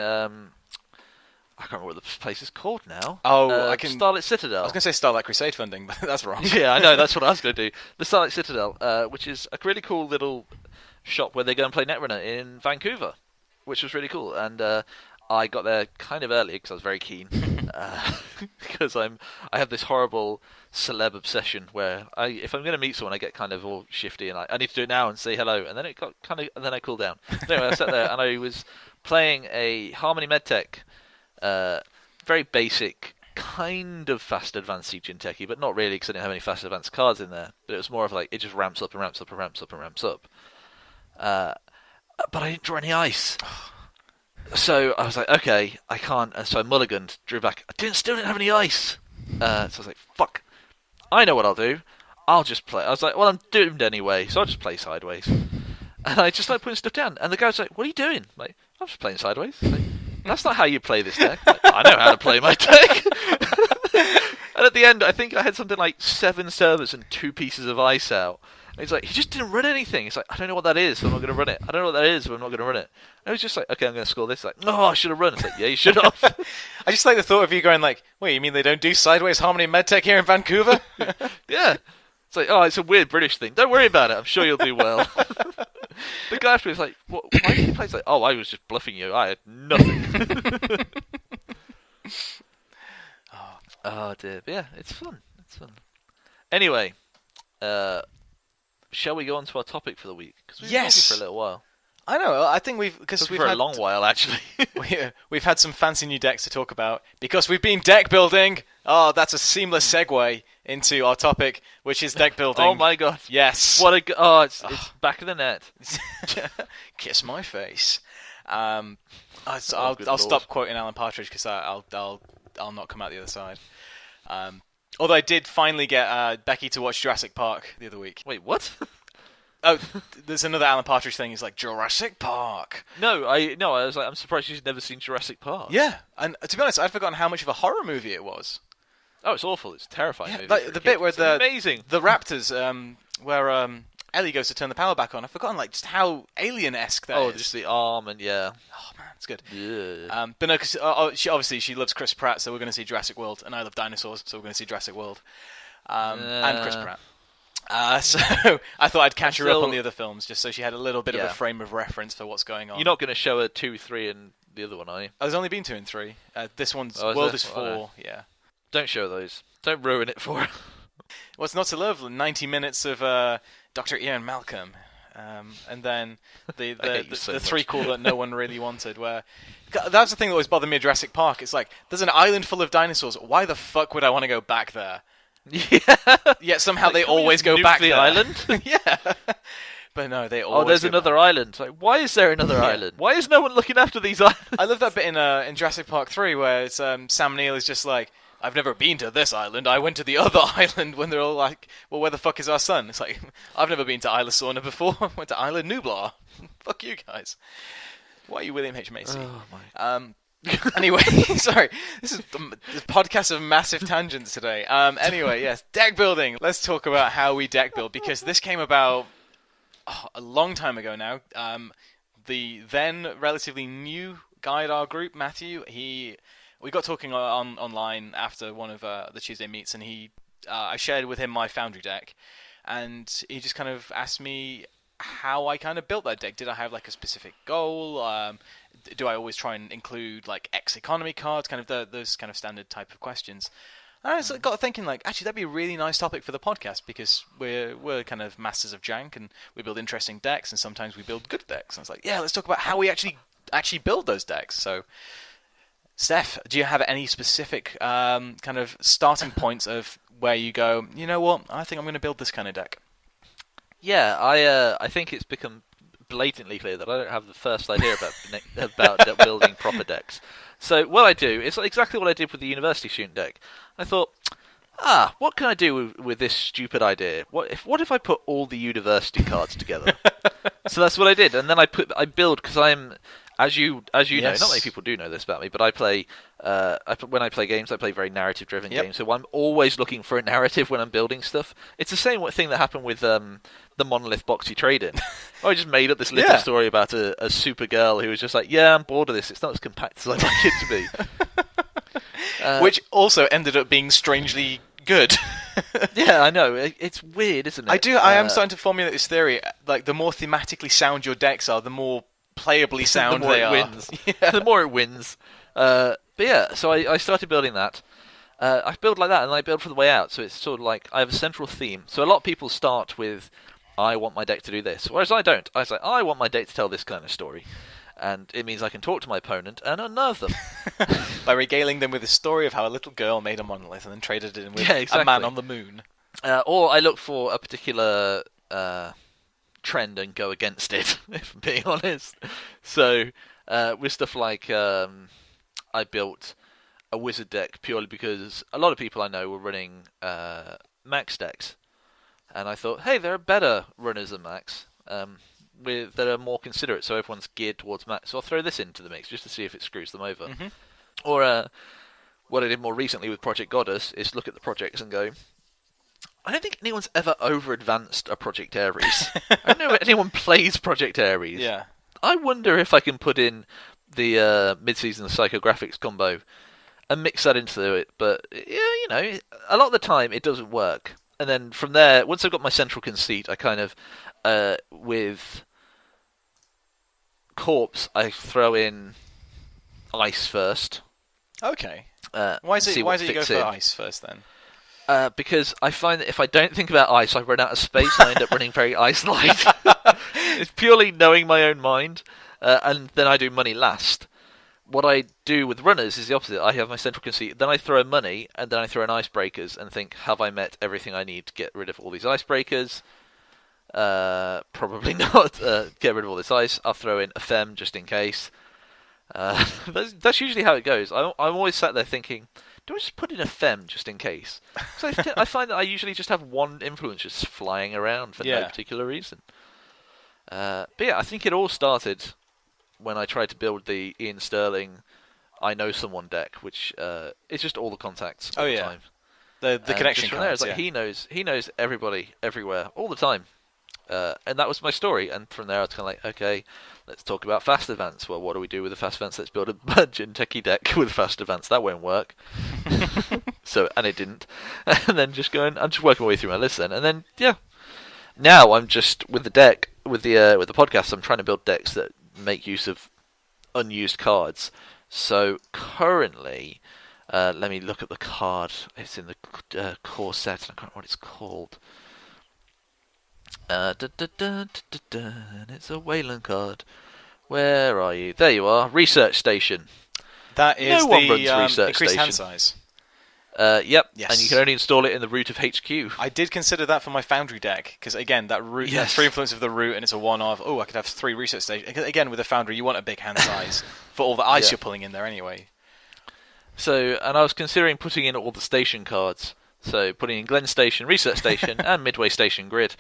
I can't remember what the place is called now. Starlight Citadel. I was going to say Starlight Crusade funding, but that's wrong. Yeah, I know, that's what I was going to do. The Starlight Citadel, which is a really cool little shop where they go and play Netrunner in Vancouver, which was really cool. And I got there kind of early because I was very keen. Because I have this horrible celeb obsession where if I'm going to meet someone, I get kind of all shifty and I need to do it now and say hello. And then and then I cool down. Anyway, I sat there and I was playing a Harmony Medtech. Very basic, kind of fast advanced Jinteki, but not really because I didn't have any fast advanced cards in there. But it was more of like it just ramps up and ramps up and ramps up and ramps up. But I didn't draw any ice, so I was like, okay, I can't. And so I mulliganed, drew back. Still didn't have any ice. So I was like, fuck. I know what I'll do. I'll just play. I was like, well, I'm doomed anyway, so I'll just play sideways. And I just started putting stuff down. And the guy was like, what are you doing? I'm like, I'm just playing sideways. Like, that's not how you play this deck. Like, I know how to play my deck. And at the end, I think I had something like 7 servers and 2 pieces of ice out. And he's like, he just didn't run anything. He's like, I don't know what that is, so I'm not going to run it. I don't know what that is, so I'm not going to run it. And I was just like, okay, I'm going to score this. Like, no, I should have run. It's like, yeah, you should have. I just like the thought of you going like, wait, you mean they don't do sideways Harmony Medtech here in Vancouver? Yeah. It's like, oh, it's a weird British thing. Don't worry about it. I'm sure you'll do well. The guy after me was like, why did you play? It's like, oh, I was just bluffing you. I had nothing. Oh dear. But yeah, it's fun. It's fun. Anyway, shall we go on to our topic for the week? Because we've been talking for a little while. I know. I think we've For a long while actually. we've had some fancy new decks to talk about because we've been deck building. Oh, that's a seamless segue into our topic, which is deck building. Oh my god! Yes. What a it's back of the net. Kiss my face. I'll Lord. stop quoting Alan Partridge because I'll not come out the other side. Although I did finally get Becky to watch Jurassic Park the other week. Wait, what? Oh, there's another Alan Partridge thing. He's like, Jurassic Park. No, I was like, I'm surprised she's never seen Jurassic Park. Yeah, and to be honest, I'd forgotten how much of a horror movie it was. Oh, it's awful. It's a terrifying. Yeah, movie like, the bit where it's amazing. The raptors, where Ellie goes to turn the power back on. I've forgotten like just how alien-esque that is. Oh, just the arm and yeah. Oh man, it's good. Yeah. But no, because she loves Chris Pratt, so we're going to see Jurassic World, and I love dinosaurs, so we're going to see Jurassic World, and Chris Pratt. So I thought I'd catch her up on the other films, just so she had a little bit of a frame of reference for what's going on. You're not going to show her 2, 3, and the other one, are you? There's only been 2 and 3. This one's World is 4. Yeah. Don't show those. Don't ruin it for her. What's not to love? 90 minutes of Dr. Ian Malcolm, and then the threequel that no one really wanted. Where that's the thing that always bothered me at Jurassic Park. It's like there's an island full of dinosaurs. Why the fuck would I want to go back there? Yeah. Yet somehow they always go back the there. Island. Yeah. But no, they always. Oh, there's another island. Like, why is there another island? Why is no one looking after these islands? I love that bit in Jurassic Park 3 where it's, Sam Neill is just like, I've never been to this island. I went to the other island when they're all like, well, where the fuck is our son? It's like, I've never been to Isla Sorna before. I went to Isla Nublar. Fuck you guys. Why are you William H. Macy? Oh my. Anyway, sorry. This is the podcast of massive tangents today. Anyway, yes, deck building. Let's talk about how we deck build, because this came about a long time ago now. The then relatively new guy at our group, Matthew, we got talking online after one of the Tuesday meets, and I shared with him my Foundry deck, and he just kind of asked me how I kind of built that deck. Did I have like a specific goal? Do I always try and include like X economy cards? Kind of those kind of standard type of questions. And I just got thinking, like, actually, that'd be a really nice topic for the podcast, because we're kind of masters of jank, and we build interesting decks, and sometimes we build good decks. And it's like, yeah, let's talk about how we actually build those decks. So, Steph, do you have any specific kind of starting points of where you go, you know what, I think I'm going to build this kind of deck? Yeah, I think it's become blatantly clear that I don't have the first idea about building proper decks. So what I do is exactly what I did with the university student deck. I thought, what can I do with this stupid idea? What if I put all the university cards together? So that's what I did, and then I build, because I'm, as you yes. know, not many people do know this about me, but I play when I play games, I play very narrative-driven games. So I'm always looking for a narrative when I'm building stuff. It's the same thing that happened with the Monolith boxy trade-in. I just made up this little story about a super girl who was just like, yeah, I'm bored of this. It's not as compact as I'd like it to be. Which also ended up being strangely good. Yeah, I know. It's weird, isn't it? I am starting to formulate this theory. Like, the more thematically sound your decks are, the more playably sound the more they it are. Wins. Yeah. The more it wins. But yeah, so I started building that. I build like that, and I build for the way out. So it's sort of like I have a central theme. So a lot of people start with, I want my deck to do this, whereas I don't. I say, I want my deck to tell this kind of story. And it means I can talk to my opponent and unnerve them. By regaling them with a story of how a little girl made a monolith and then traded it in with a man on the moon. Or I look for a particular trend and go against it, if I'm being honest. So with stuff like I built a wizard deck purely because a lot of people I know were running max decks. And I thought, hey, there are better runners than max. That are more considerate, so everyone's geared towards max. So I'll throw this into the mix just to see if it screws them over. Mm-hmm. Or what I did more recently with Project Goddess is look at the projects and go, I don't think anyone's ever over-advanced a Project Ares. I don't know if anyone plays Project Ares. Yeah. I wonder if I can put in the mid-season psychographics combo and mix that into it. But, yeah, you know, a lot of the time it doesn't work. And then from there, once I've got my central conceit, I kind of, with Corpse, I throw in Ice first. Okay. Why is it? see Why what do you go fits for in. ice first then? Because I find that if I don't think about ice, I run out of space and I end up running very ice-light. It's purely knowing my own mind, and then I do money last. What I do with runners is the opposite. I have my central conceit, then I throw money, and then I throw in icebreakers and think, have I met everything I need to get rid of all these icebreakers? Probably not. Get rid of all this ice. I'll throw in a fem just in case. That's usually how it goes. I'm always sat there thinking, do I just put in a fem just in case? Because I find that I usually just have one influence just flying around for no particular reason. But yeah, I think it all started when I tried to build the Ian Sterling I Know Someone deck, which is just all the contacts all the time. The connection from there, cards, it's like he knows everybody everywhere all the time. And that was my story. And from there, I was kind of like, okay, let's talk about fast events. Well, what do we do with the fast events? Let's build a budget techie deck with fast events. That won't work. And it didn't. And then I'm just working my way through my list then. And then, yeah. Now I'm just, with the deck, with the podcast, I'm trying to build decks that make use of unused cards. So currently, let me look at the card. It's in the core set, and I can't remember what it's called. It's a Wayland card. Where are you? There you are. Research Station. That is no one runs Research increased Station. hand size. Yep. Yes. And you can only install it in the root of HQ. I did consider that for my Foundry deck, because again, that root, that 3 influence of the root, and it's a one of, I could have 3 Research Stations. Again, with a Foundry, you want a big hand size for all the ice you're pulling in there anyway. So, and I was considering putting in all the station cards. So, putting in Glen Station, Research Station, and Midway Station Grid.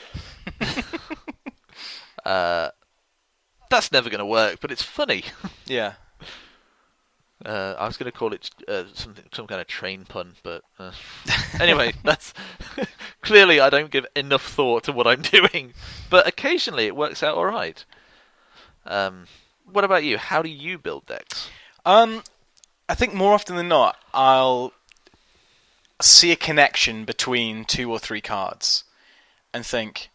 That's never going to work, but it's funny. Yeah. I was going to call it some kind of train pun, but anyway, that's clearly I don't give enough thought to what I'm doing. But occasionally it works out all right. What about you? How do you build decks? I think more often than not, I'll see a connection between 2 or 3 cards and think,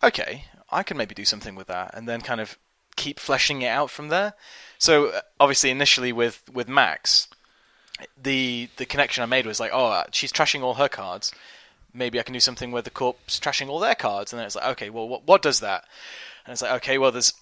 okay, I can maybe do something with that, and then kind of keep fleshing it out from there. So obviously initially with Max, the connection I made was like, she's trashing all her cards. Maybe I can do something where the Corp's trashing all their cards. And then it's like, okay, well, what does that? And it's like, okay, well, there's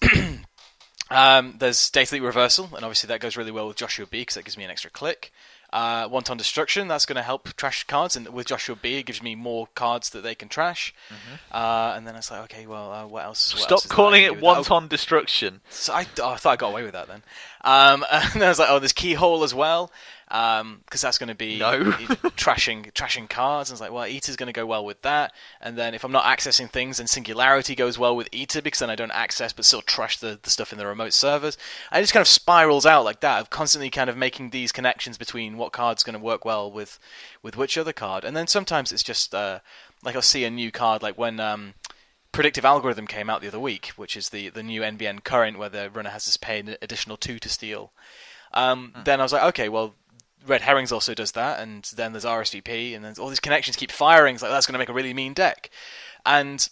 there's Data Leak Reversal, and obviously that goes really well with Joshua B because that gives me an extra click. Wanton Destruction, that's going to help trash cards, and with Joshua B it gives me more cards that they can trash. Mm-hmm. And then I was like, okay, well, what else? Stop calling it Wanton Destruction. So I thought I got away with that then. And then I was like, there's Keyhole as well, because that's going to be trashing cards. And I was like, well, Eater's going to go well with that. And then if I'm not accessing things, then Singularity goes well with Eater, because then I don't access but still trash the stuff in the remote servers. And it just kind of spirals out like that, of constantly kind of making these connections between what card's going to work well with which other card. And then sometimes it's just like I'll see a new card, like when Predictive Algorithm came out the other week, which is the new NBN current where the runner has to pay an additional 2 to steal. Then I was like, okay, well, Red Herrings also does that, and then there's RSVP, and then all these connections keep firing. It's like, that's going to make a really mean deck. And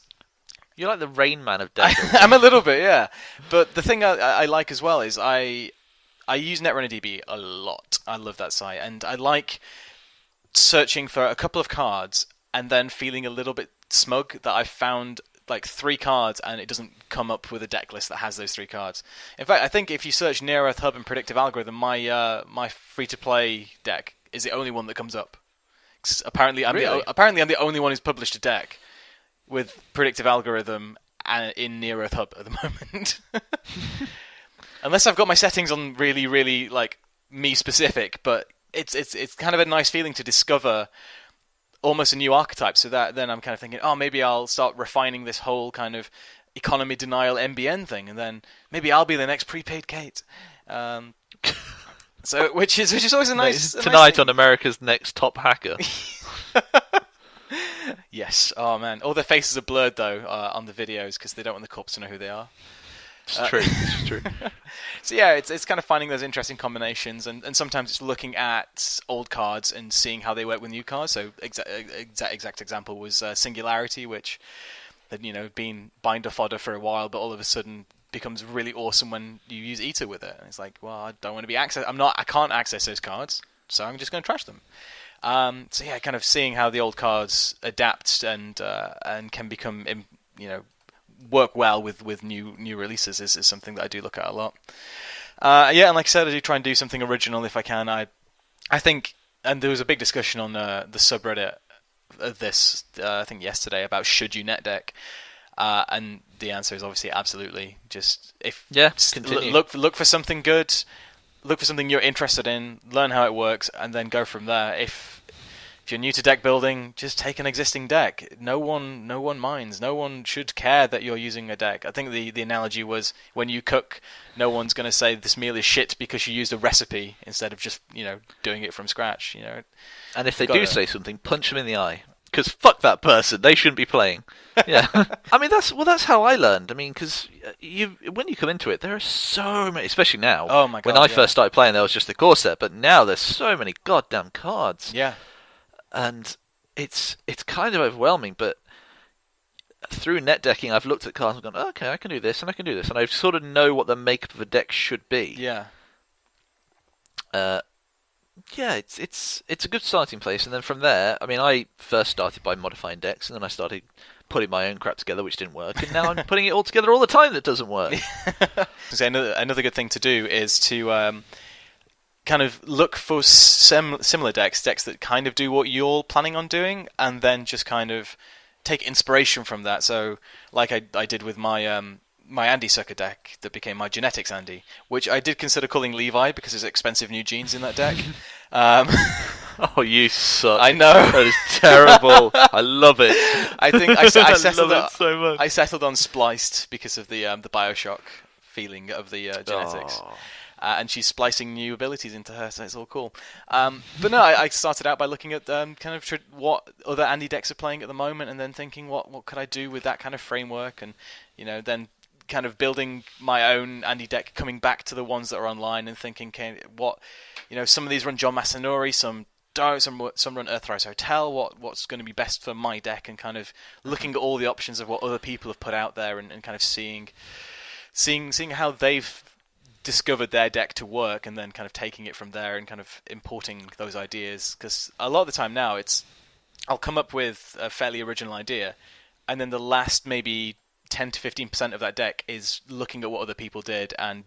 you're like the Rain Man of decks. I'm a little bit, yeah. But the thing I like as well is I use Netrunner DB a lot. I love that site, and I like searching for a couple of cards and then feeling a little bit smug that I've found like 3 cards and it doesn't come up with a deck list that has those 3 cards. In fact, I think if you search Near Earth Hub and Predictive Algorithm, my free-to-play deck is the only one that comes up. Apparently, I'm the only one who's published a deck with Predictive Algorithm and in Near Earth Hub at the moment. Unless I've got my settings on really, really like me specific, but it's kind of a nice feeling to discover almost a new archetype. So that then I'm kind of thinking, maybe I'll start refining this whole kind of economy denial MBN thing, and then maybe I'll be the next prepaid Kate. So which is always a nice tonight on America's Next Top Hacker. Yes. Oh man, all their faces are blurred though on the videos because they don't want the cops to know who they are. It's true. It's true. So yeah, it's kind of finding those interesting combinations, and sometimes it's looking at old cards and seeing how they work with new cards. So exact example was Singularity, which had been binder fodder for a while, but all of a sudden becomes really awesome when you use Eater with it. And it's like, well, I don't want to be I can't access those cards. so I'm just going to trash them. So yeah, kind of seeing how the old cards adapt and can become, work well with new releases is something that I do look at a lot. Yeah, and like I said, I do try and do something original if I can. I think, and there was a big discussion on the subreddit of this, I think yesterday, about should you net deck, and the answer is obviously absolutely. Just look for something good, look for something you're interested in, learn how it works, and then go from there. If you're new to deck building, just take an existing deck. No one minds. No one should care that you're using a deck. I think the analogy was when you cook, no one's going to say this meal is shit because you used a recipe instead of just doing it from scratch. And if they do say something, punch them in the eye. Because fuck that person, they shouldn't be playing. Yeah, I mean that's how I learned. I mean, because when you come into it, there are so many, especially now. Oh my god! When I first started playing, there was just the core set, but now there's so many goddamn cards. Yeah. And it's kind of overwhelming, but through net decking, I've looked at cards and gone, okay, I can do this and I can do this, and I sort of know what the makeup of a deck should be. Yeah. Yeah, it's a good starting place, and then from there, I mean, I first started by modifying decks, and then I started putting my own crap together, which didn't work, and now I'm putting it all together all the time that doesn't work. So another good thing to do is to kind of look for similar decks that kind of do what you're planning on doing, and then just kind of take inspiration from that. So, like I did with my my Andy Sucker deck that became my Genetics Andy, which I did consider calling Levi because there's expensive new genes in that deck. Oh, you suck! I know, that is terrible. I love it. I think I settled it so much. I settled on Spliced because of the Bioshock feeling of the genetics. Oh. And she's splicing new abilities into her, so it's all cool. But no, I started out by looking at kind of what other Andy decks are playing at the moment, and then thinking what could I do with that kind of framework, and then kind of building my own Andy deck, coming back to the ones that are online, and thinking, some of these run John Masanori, some don't, some run Earthrise Hotel. What's going to be best for my deck, and kind of looking at all the options of what other people have put out there, and kind of seeing how they've discovered their deck to work, and then kind of taking it from there and kind of importing those ideas. Because a lot of the time now, I'll come up with a fairly original idea, and then the last maybe 10 to 15% of that deck is looking at what other people did and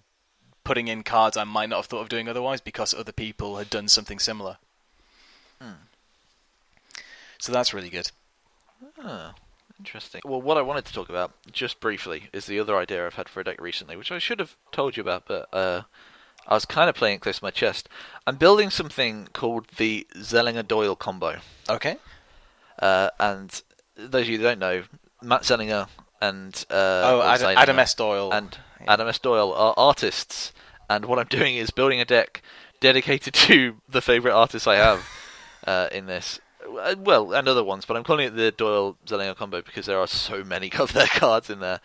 putting in cards I might not have thought of doing otherwise because other people had done something similar. So that's really good. Interesting. Well, what I wanted to talk about, just briefly, is the other idea I've had for a deck recently, which I should have told you about, but I was kind of playing it close to my chest. I'm building something called the Zellinger-Doyle combo. Okay. And those of you who don't know, Matt Zellinger and Adam S. Doyle Adam S. Doyle are artists, and what I'm doing is building a deck dedicated to the favourite artists I have in this. Well, and other ones, but I'm calling it the Doyle-Zellinger combo because there are so many of their cards in there.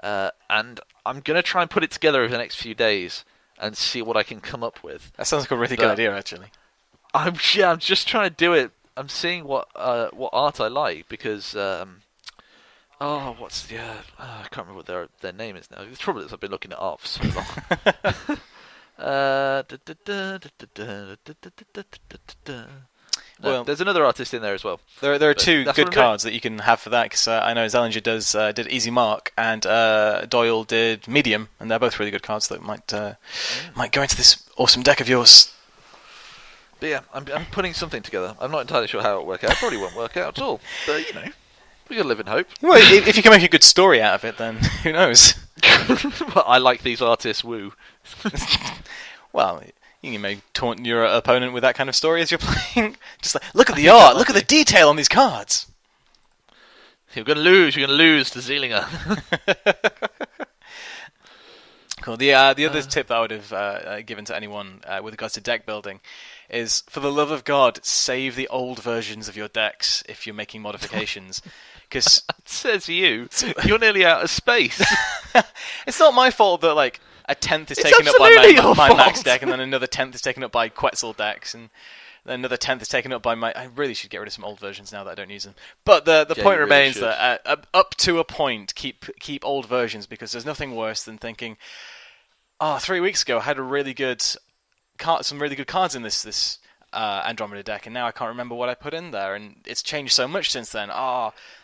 And I'm going to try and put it together over the next few days and see what I can come up with. That sounds like a really good idea, actually. I'm just trying to do it. I'm seeing what art I like because... I can't remember what their name is now. The trouble is I've been looking at art for so long. Well, there's another artist in there as well. There are two good cards that you can have for that, because I know Zellinger did Easy Mark, and Doyle did Medium, and they're both really good cards that might go into this awesome deck of yours. But yeah, I'm putting something together. I'm not entirely sure how it'll work out. It probably won't work out at all. But, we gotta live in hope. Well, if you can make a good story out of it, then who knows? Well, I like these artists, woo. Well... You may taunt your opponent with that kind of story as you're playing. Just like, look at the art, look at the detail on these cards. You're going to lose to Zellinger. Cool. The other tip that I would have given to anyone with regards to deck building is, for the love of God, save the old versions of your decks if you're making modifications. Because says you're nearly out of space. It's not my fault that a tenth is taken up by my Max deck, and then another tenth is taken up by Quetzal decks, and then another tenth is taken up by my... I really should get rid of some old versions now that I don't use them. But the point remains that up to a point, keep old versions, because there's nothing worse than thinking, 3 weeks ago I had some really good cards in this Andromeda deck, and now I can't remember what I put in there, and it's changed so much since then.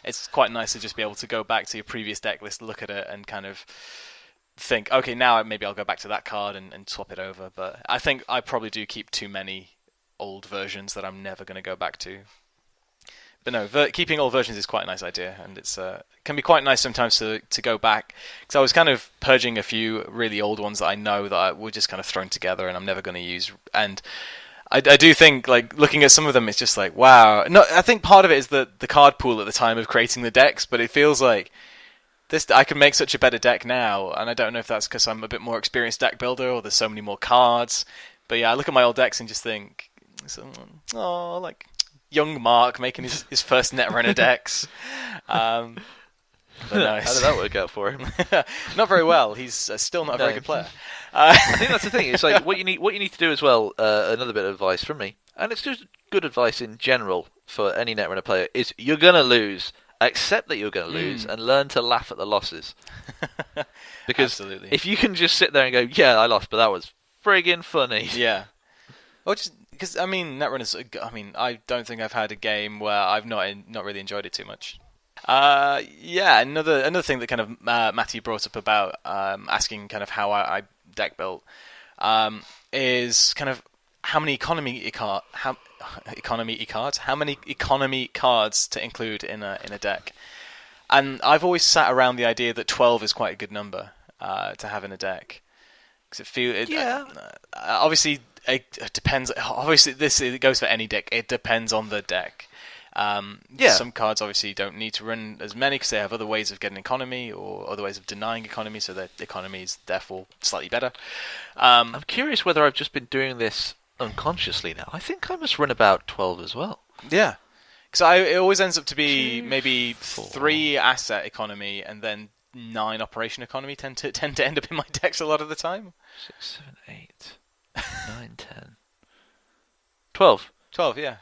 It's quite nice to just be able to go back to your previous deck list, look at it, and kind of think, okay, now maybe I'll go back to that card and swap it over. But I think I probably do keep too many old versions that I'm never going to go back to. But no, keeping old versions is quite a nice idea, and it's can be quite nice sometimes to go back. Because I was kind of purging a few really old ones that I know that were just kind of thrown together and I'm never going to use. And I do think, like, looking at some of them, it's just like, wow. No, I think part of it is the card pool at the time of creating the decks, but it feels like I can make such a better deck now, and I don't know if that's because I'm a bit more experienced deck builder or there's so many more cards. But yeah, I look at my old decks and just think, like young Mark making his first Netrunner decks. But no, how did that work out for him? Not very well. He's still not a very good player. I think that's the thing. It's like what you need to do as well. Another bit of advice from me, and it's just good advice in general for any Netrunner player, is you're gonna lose. Accept that you're going to lose and learn to laugh at the losses. Because Absolutely. If you can just sit there and go, yeah, I lost, but that was friggin' funny. Yeah. Well, just because Netrunners. I don't think I've had a game where I've not really enjoyed it too much. Yeah. Another thing that kind of Matthew brought up about asking kind of how I deck built is kind of how many economy cards to include in a deck. And I've always sat around the idea that 12 is quite a good number to have in a deck, because obviously it depends. Obviously, it goes for any deck. It depends on the deck. Some cards obviously don't need to run as many because they have other ways of getting economy or other ways of denying economy, so their economy is therefore slightly better. I'm curious whether I've just been doing this unconsciously now. I think I must run about 12 as well. Yeah. Because it always ends up to be maybe 3 asset economy and then 9 operation economy tend to end up in my decks a lot of the time. 6, 7, 8, 9, 10. 12. 12, yeah.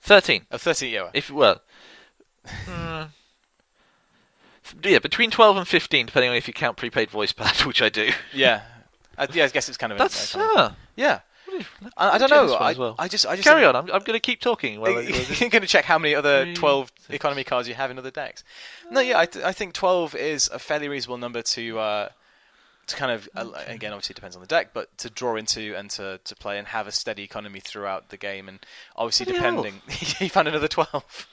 13. Oh, 13, yeah. Yeah, between 12 and 15, depending on if you count prepaid voice pad, which I do. Yeah. I guess it's kind of... That's... yeah. I don't know. I just carry on. I'm going to keep talking. You're going to check how many other 12 economy cards you have in other decks. No, yeah, I think 12 is a fairly reasonable number to kind of again, obviously it depends on the deck, but to draw into and to play and have a steady economy throughout the game. And obviously, depending, you found another 12.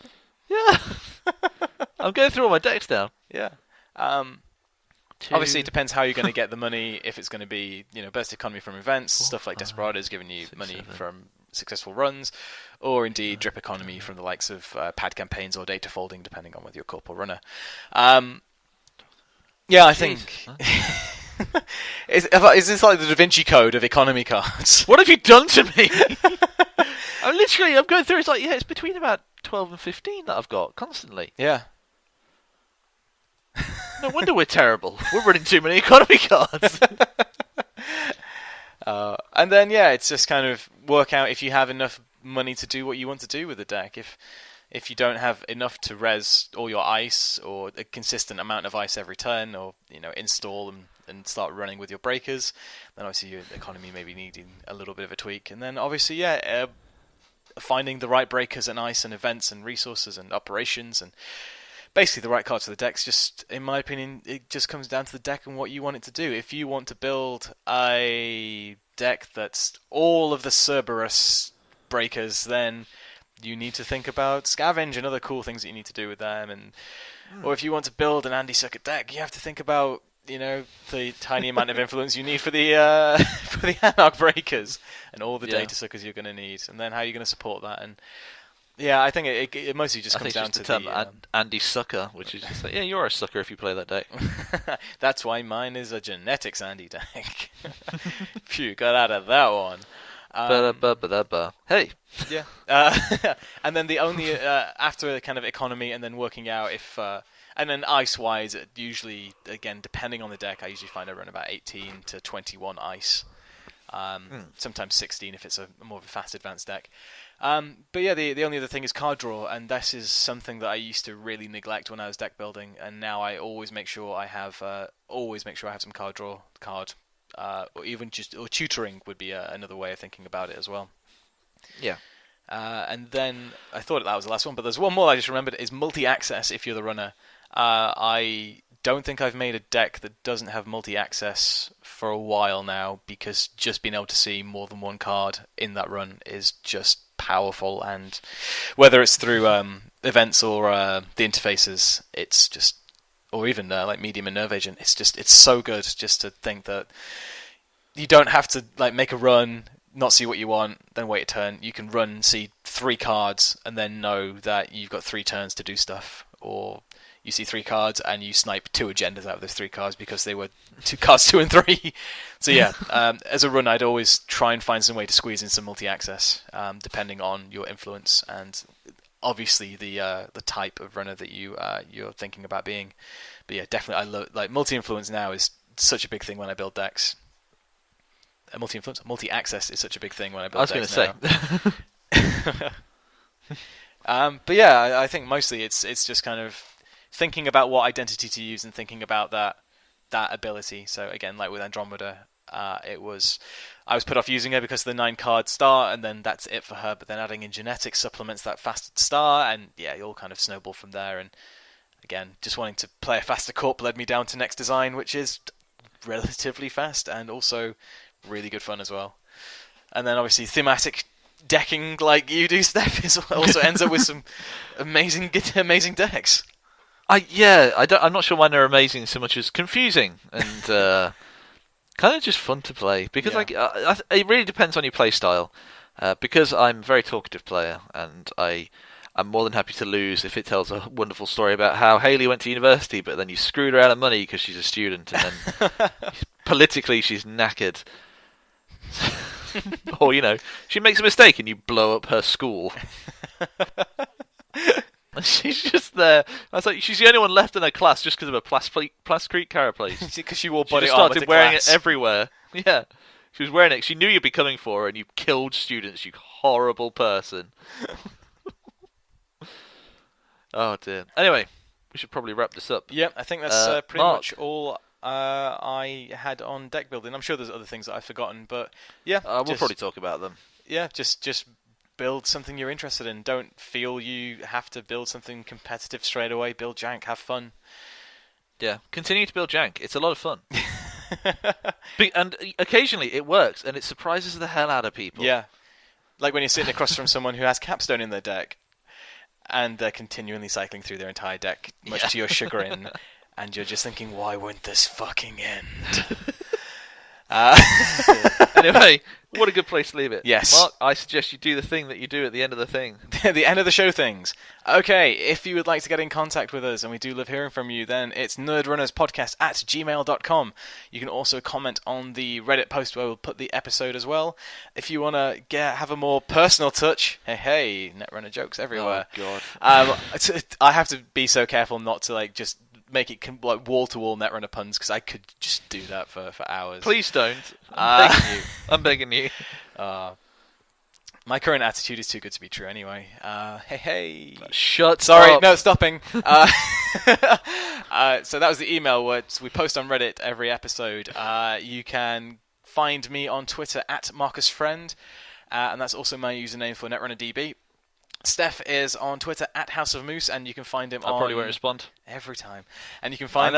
Yeah, I'm going through all my decks now. Yeah. Obviously, it depends how you're going to get the money. If it's going to be, burst economy from events, stuff like Desperados giving you money from successful runs, or indeed drip economy from the likes of pad campaigns or data folding, depending on whether you're corp or runner. Yeah, I think... Is this like the Da Vinci Code of economy cards? What have you done to me? I'm going through, it's between about 12 and 15 that I've got, constantly. Yeah. No wonder we're terrible. We're running too many economy cards. And then, it's just kind of work out if you have enough money to do what you want to do with the deck. If you don't have enough to res all your ice, or a consistent amount of ice every turn, or install and start running with your breakers, then obviously your economy may be needing a little bit of a tweak. And then obviously, finding the right breakers and ice and events and resources and operations and basically the right cards for the decks. Just, in my opinion, it just comes down to the deck and what you want it to do. If you want to build a deck that's all of the Cerberus breakers, then you need to think about Scavenge and other cool things that you need to do with them. Or if you want to build an Andy Sucker deck, you have to think about the tiny amount of influence you need for the Anarch breakers and all the data suckers you're going to need, and then how you're going to support that. And yeah, I think it mostly just comes down to the term Andy Sucker, which is just like, you're a sucker if you play that deck. That's why mine is a genetics Andy deck. Phew, got out of that one. Hey. Yeah. And then the only after kind of economy and then working out if and then ice-wise, usually, again, depending on the deck, I usually find I run about 18 to 21 ice. Sometimes 16 if it's a more of a fast advanced deck. But yeah, the only other thing is card draw, and this is something that I used to really neglect when I was deck building, and now I always make sure I have some card draw, or even or tutoring would be another way of thinking about it as well. Yeah. And then I thought that was the last one, but there's one more I just remembered, is multi-access if you're the runner. I don't think I've made a deck that doesn't have multi-access for a while now, because just being able to see more than one card in that run is just powerful, and whether it's through events or the interfaces, it's just, or even like Medium and Nerve Agent, it's so good just to think that you don't have to like make a run, not see what you want, then wait a turn. You can run, see 3 cards, and then know that you've got 3 turns to do stuff. Or you see 3 cards and you snipe 2 agendas out of those 3 cards because they were cards 2 and 3. So yeah, as a run, I'd always try and find some way to squeeze in some multi-access, depending on your influence and obviously the type of runner that you're thinking about being. But yeah, definitely, I love like multi-influence now is such a big thing when I build decks. Multi-influence, multi-access is such a big thing when I build decks now. I was going to say. But yeah, I think mostly it's just kind of thinking about what identity to use and thinking about that ability. So again, like with Andromeda, I was put off using her because of the 9-card star, and then that's it for her. But then adding in genetics supplements that faster star, and yeah, it all kind of snowballed from there. And again, just wanting to play a faster corp led me down to NEXT Design, which is relatively fast and also really good fun as well. And then obviously thematic decking like you do, Steph, also ends up with some amazing decks. I'm not sure why they're amazing so much as confusing and kind of just fun to play, because it really depends on your play style. Because I'm a very talkative player, and I'm more than happy to lose if it tells a wonderful story about how Hayley went to university, but then you screwed her out of money because she's a student, and then politically she's knackered. Or, she makes a mistake and you blow up her school. And she's just there. I was like, she's the only one left in her class just because of a plasticrete carapace. Because she wore She body just armor started to wearing class. it everywhere. Yeah. She was wearing it. She knew you'd be coming for her, and you killed students, you horrible person. Oh, dear. Anyway, we should probably wrap this up. Yeah, I think that's pretty Mark. much all I had on deck building. I'm sure there's other things that I've forgotten, but yeah. We'll probably talk about them. Yeah, just build something you're interested in. Don't feel you have to build something competitive straight away. Build jank, have fun. Yeah, continue to build jank. It's a lot of fun. And occasionally it works, and it surprises the hell out of people. Yeah, like when you're sitting across from someone who has capstone in their deck, and they're continually cycling through their entire deck, much to your chagrin, and you're just thinking, why won't this fucking end? Anyway, what a good place to leave it. Yes. Mark, I suggest you do the thing that you do at the end of the thing. The end of the show things. Okay, if you would like to get in contact with us, and we do love hearing from you, then it's nerdrunnerspodcast@gmail.com. You can also comment on the Reddit post where we'll put the episode as well. If you want to have a more personal touch, hey, Netrunner jokes everywhere. Oh, God. I have to be so careful not to just make it like wall-to-wall Netrunner puns, because I could just do that for hours. Please don't. I'm begging you. My current attitude is too good to be true anyway. Hey. Shut Sorry, up. no, stopping. So that was the email where we post on Reddit every episode. You can find me on Twitter @MarcusFriend, and that's also my username for NetrunnerDB. Steph is on Twitter @HouseOfMoose, and you can find him I probably won't respond. every time. And you can find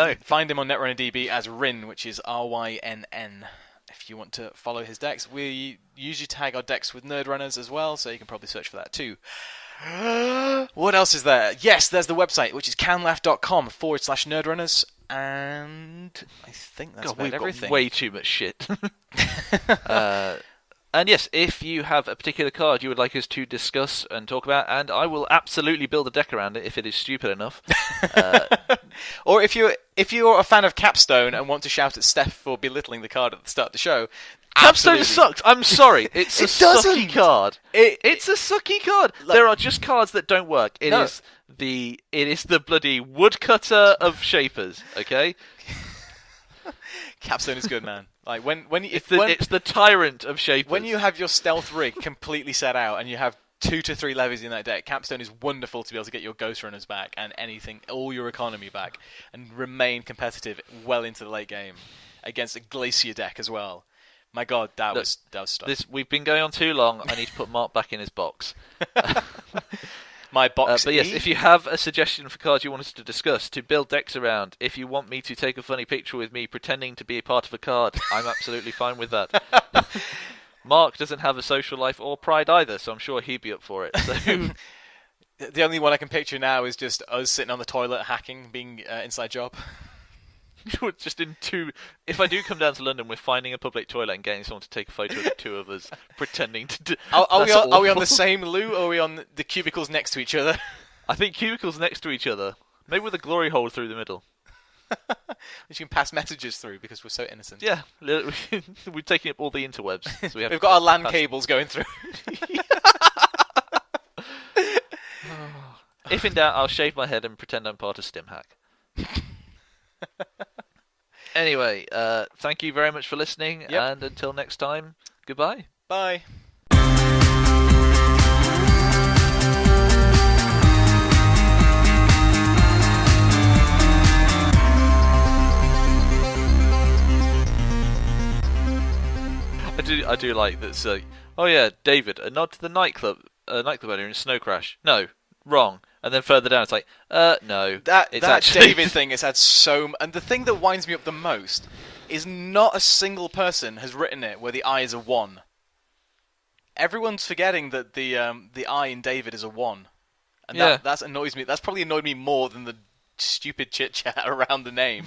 him on NetrunnerDB as Ryn, which is RYNN. If you want to follow his decks, we usually tag our decks with Nerdrunners as well, so you can probably search for that too. What else is there? Yes, there's the website, which is canlaugh.com/Nerdrunners, and I think that's about everything. Got way too much shit. And yes, if you have a particular card you would like us to discuss and talk about, and I will absolutely build a deck around it if it is stupid enough. Or if you're a fan of Capstone and want to shout at Steph for belittling the card at the start of the show, Capstone absolutely. sucks. I'm sorry. It's a sucky card. It's a sucky card. There are just cards that don't work. It is the bloody woodcutter of shapers. Okay. Capstone is good, man. Like it's the tyrant of shapers. When you have your stealth rig completely set out and you have 2 to 3 levies in that deck, Capstone is wonderful to be able to get your Ghost Runners back and all your economy back, and remain competitive well into the late game against a Glacier deck as well. My God, that Look, was stuff. We've been going on too long. I need to put Mark back in his box. My box. But yes, if you have a suggestion for cards you want us to discuss, to build decks around, if you want me to take a funny picture with me pretending to be a part of a card, I'm absolutely fine with that. Mark doesn't have a social life or pride either, so I'm sure he'd be up for it. So. The only one I can picture now is just us sitting on the toilet hacking, being inside job. Just in two. If I do come down to London, we're finding a public toilet and getting someone to take a photo of the two of us pretending to do. Are we on the same loo, or are we on the cubicles next to each other? I think cubicles next to each other, maybe with a glory hole through the middle. Which you can pass messages through because we're so innocent. Yeah, we're taking up all the interwebs. So we've got our LAN cables going through. If in doubt, I'll shave my head and pretend I'm part of StimHack. Anyway, thank you very much for listening, and until next time, goodbye. Bye. I do like that. Oh yeah, David, a nod to the nightclub owner in Snow Crash. No, wrong. And then further down, it's like, no. That actually... David thing has had and the thing that winds me up the most is not a single person has written it where the I is a 1. Everyone's forgetting that the I in David is a 1. And that annoys me. That's probably annoyed me more than the stupid chit-chat around the name.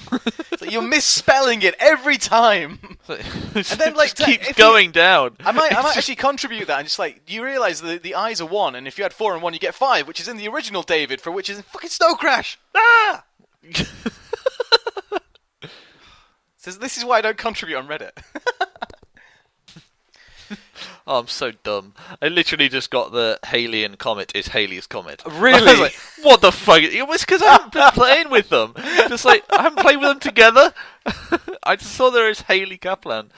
So you're misspelling it every time. And then like keeps going down. I might actually contribute that and just like, you realise the I's are 1, and if you had 4 and 1 you get 5, which is in the original David, for which is in fucking Snow Crash. Ah! So this is why I don't contribute on Reddit. Oh, I'm so dumb. I literally just got the Hayley and Comet is Hayley's Comet. Really? I was like, what the fuck? It was because I haven't been playing with them. Just like, I haven't played with them together. I just saw there is Hayley Kaplan.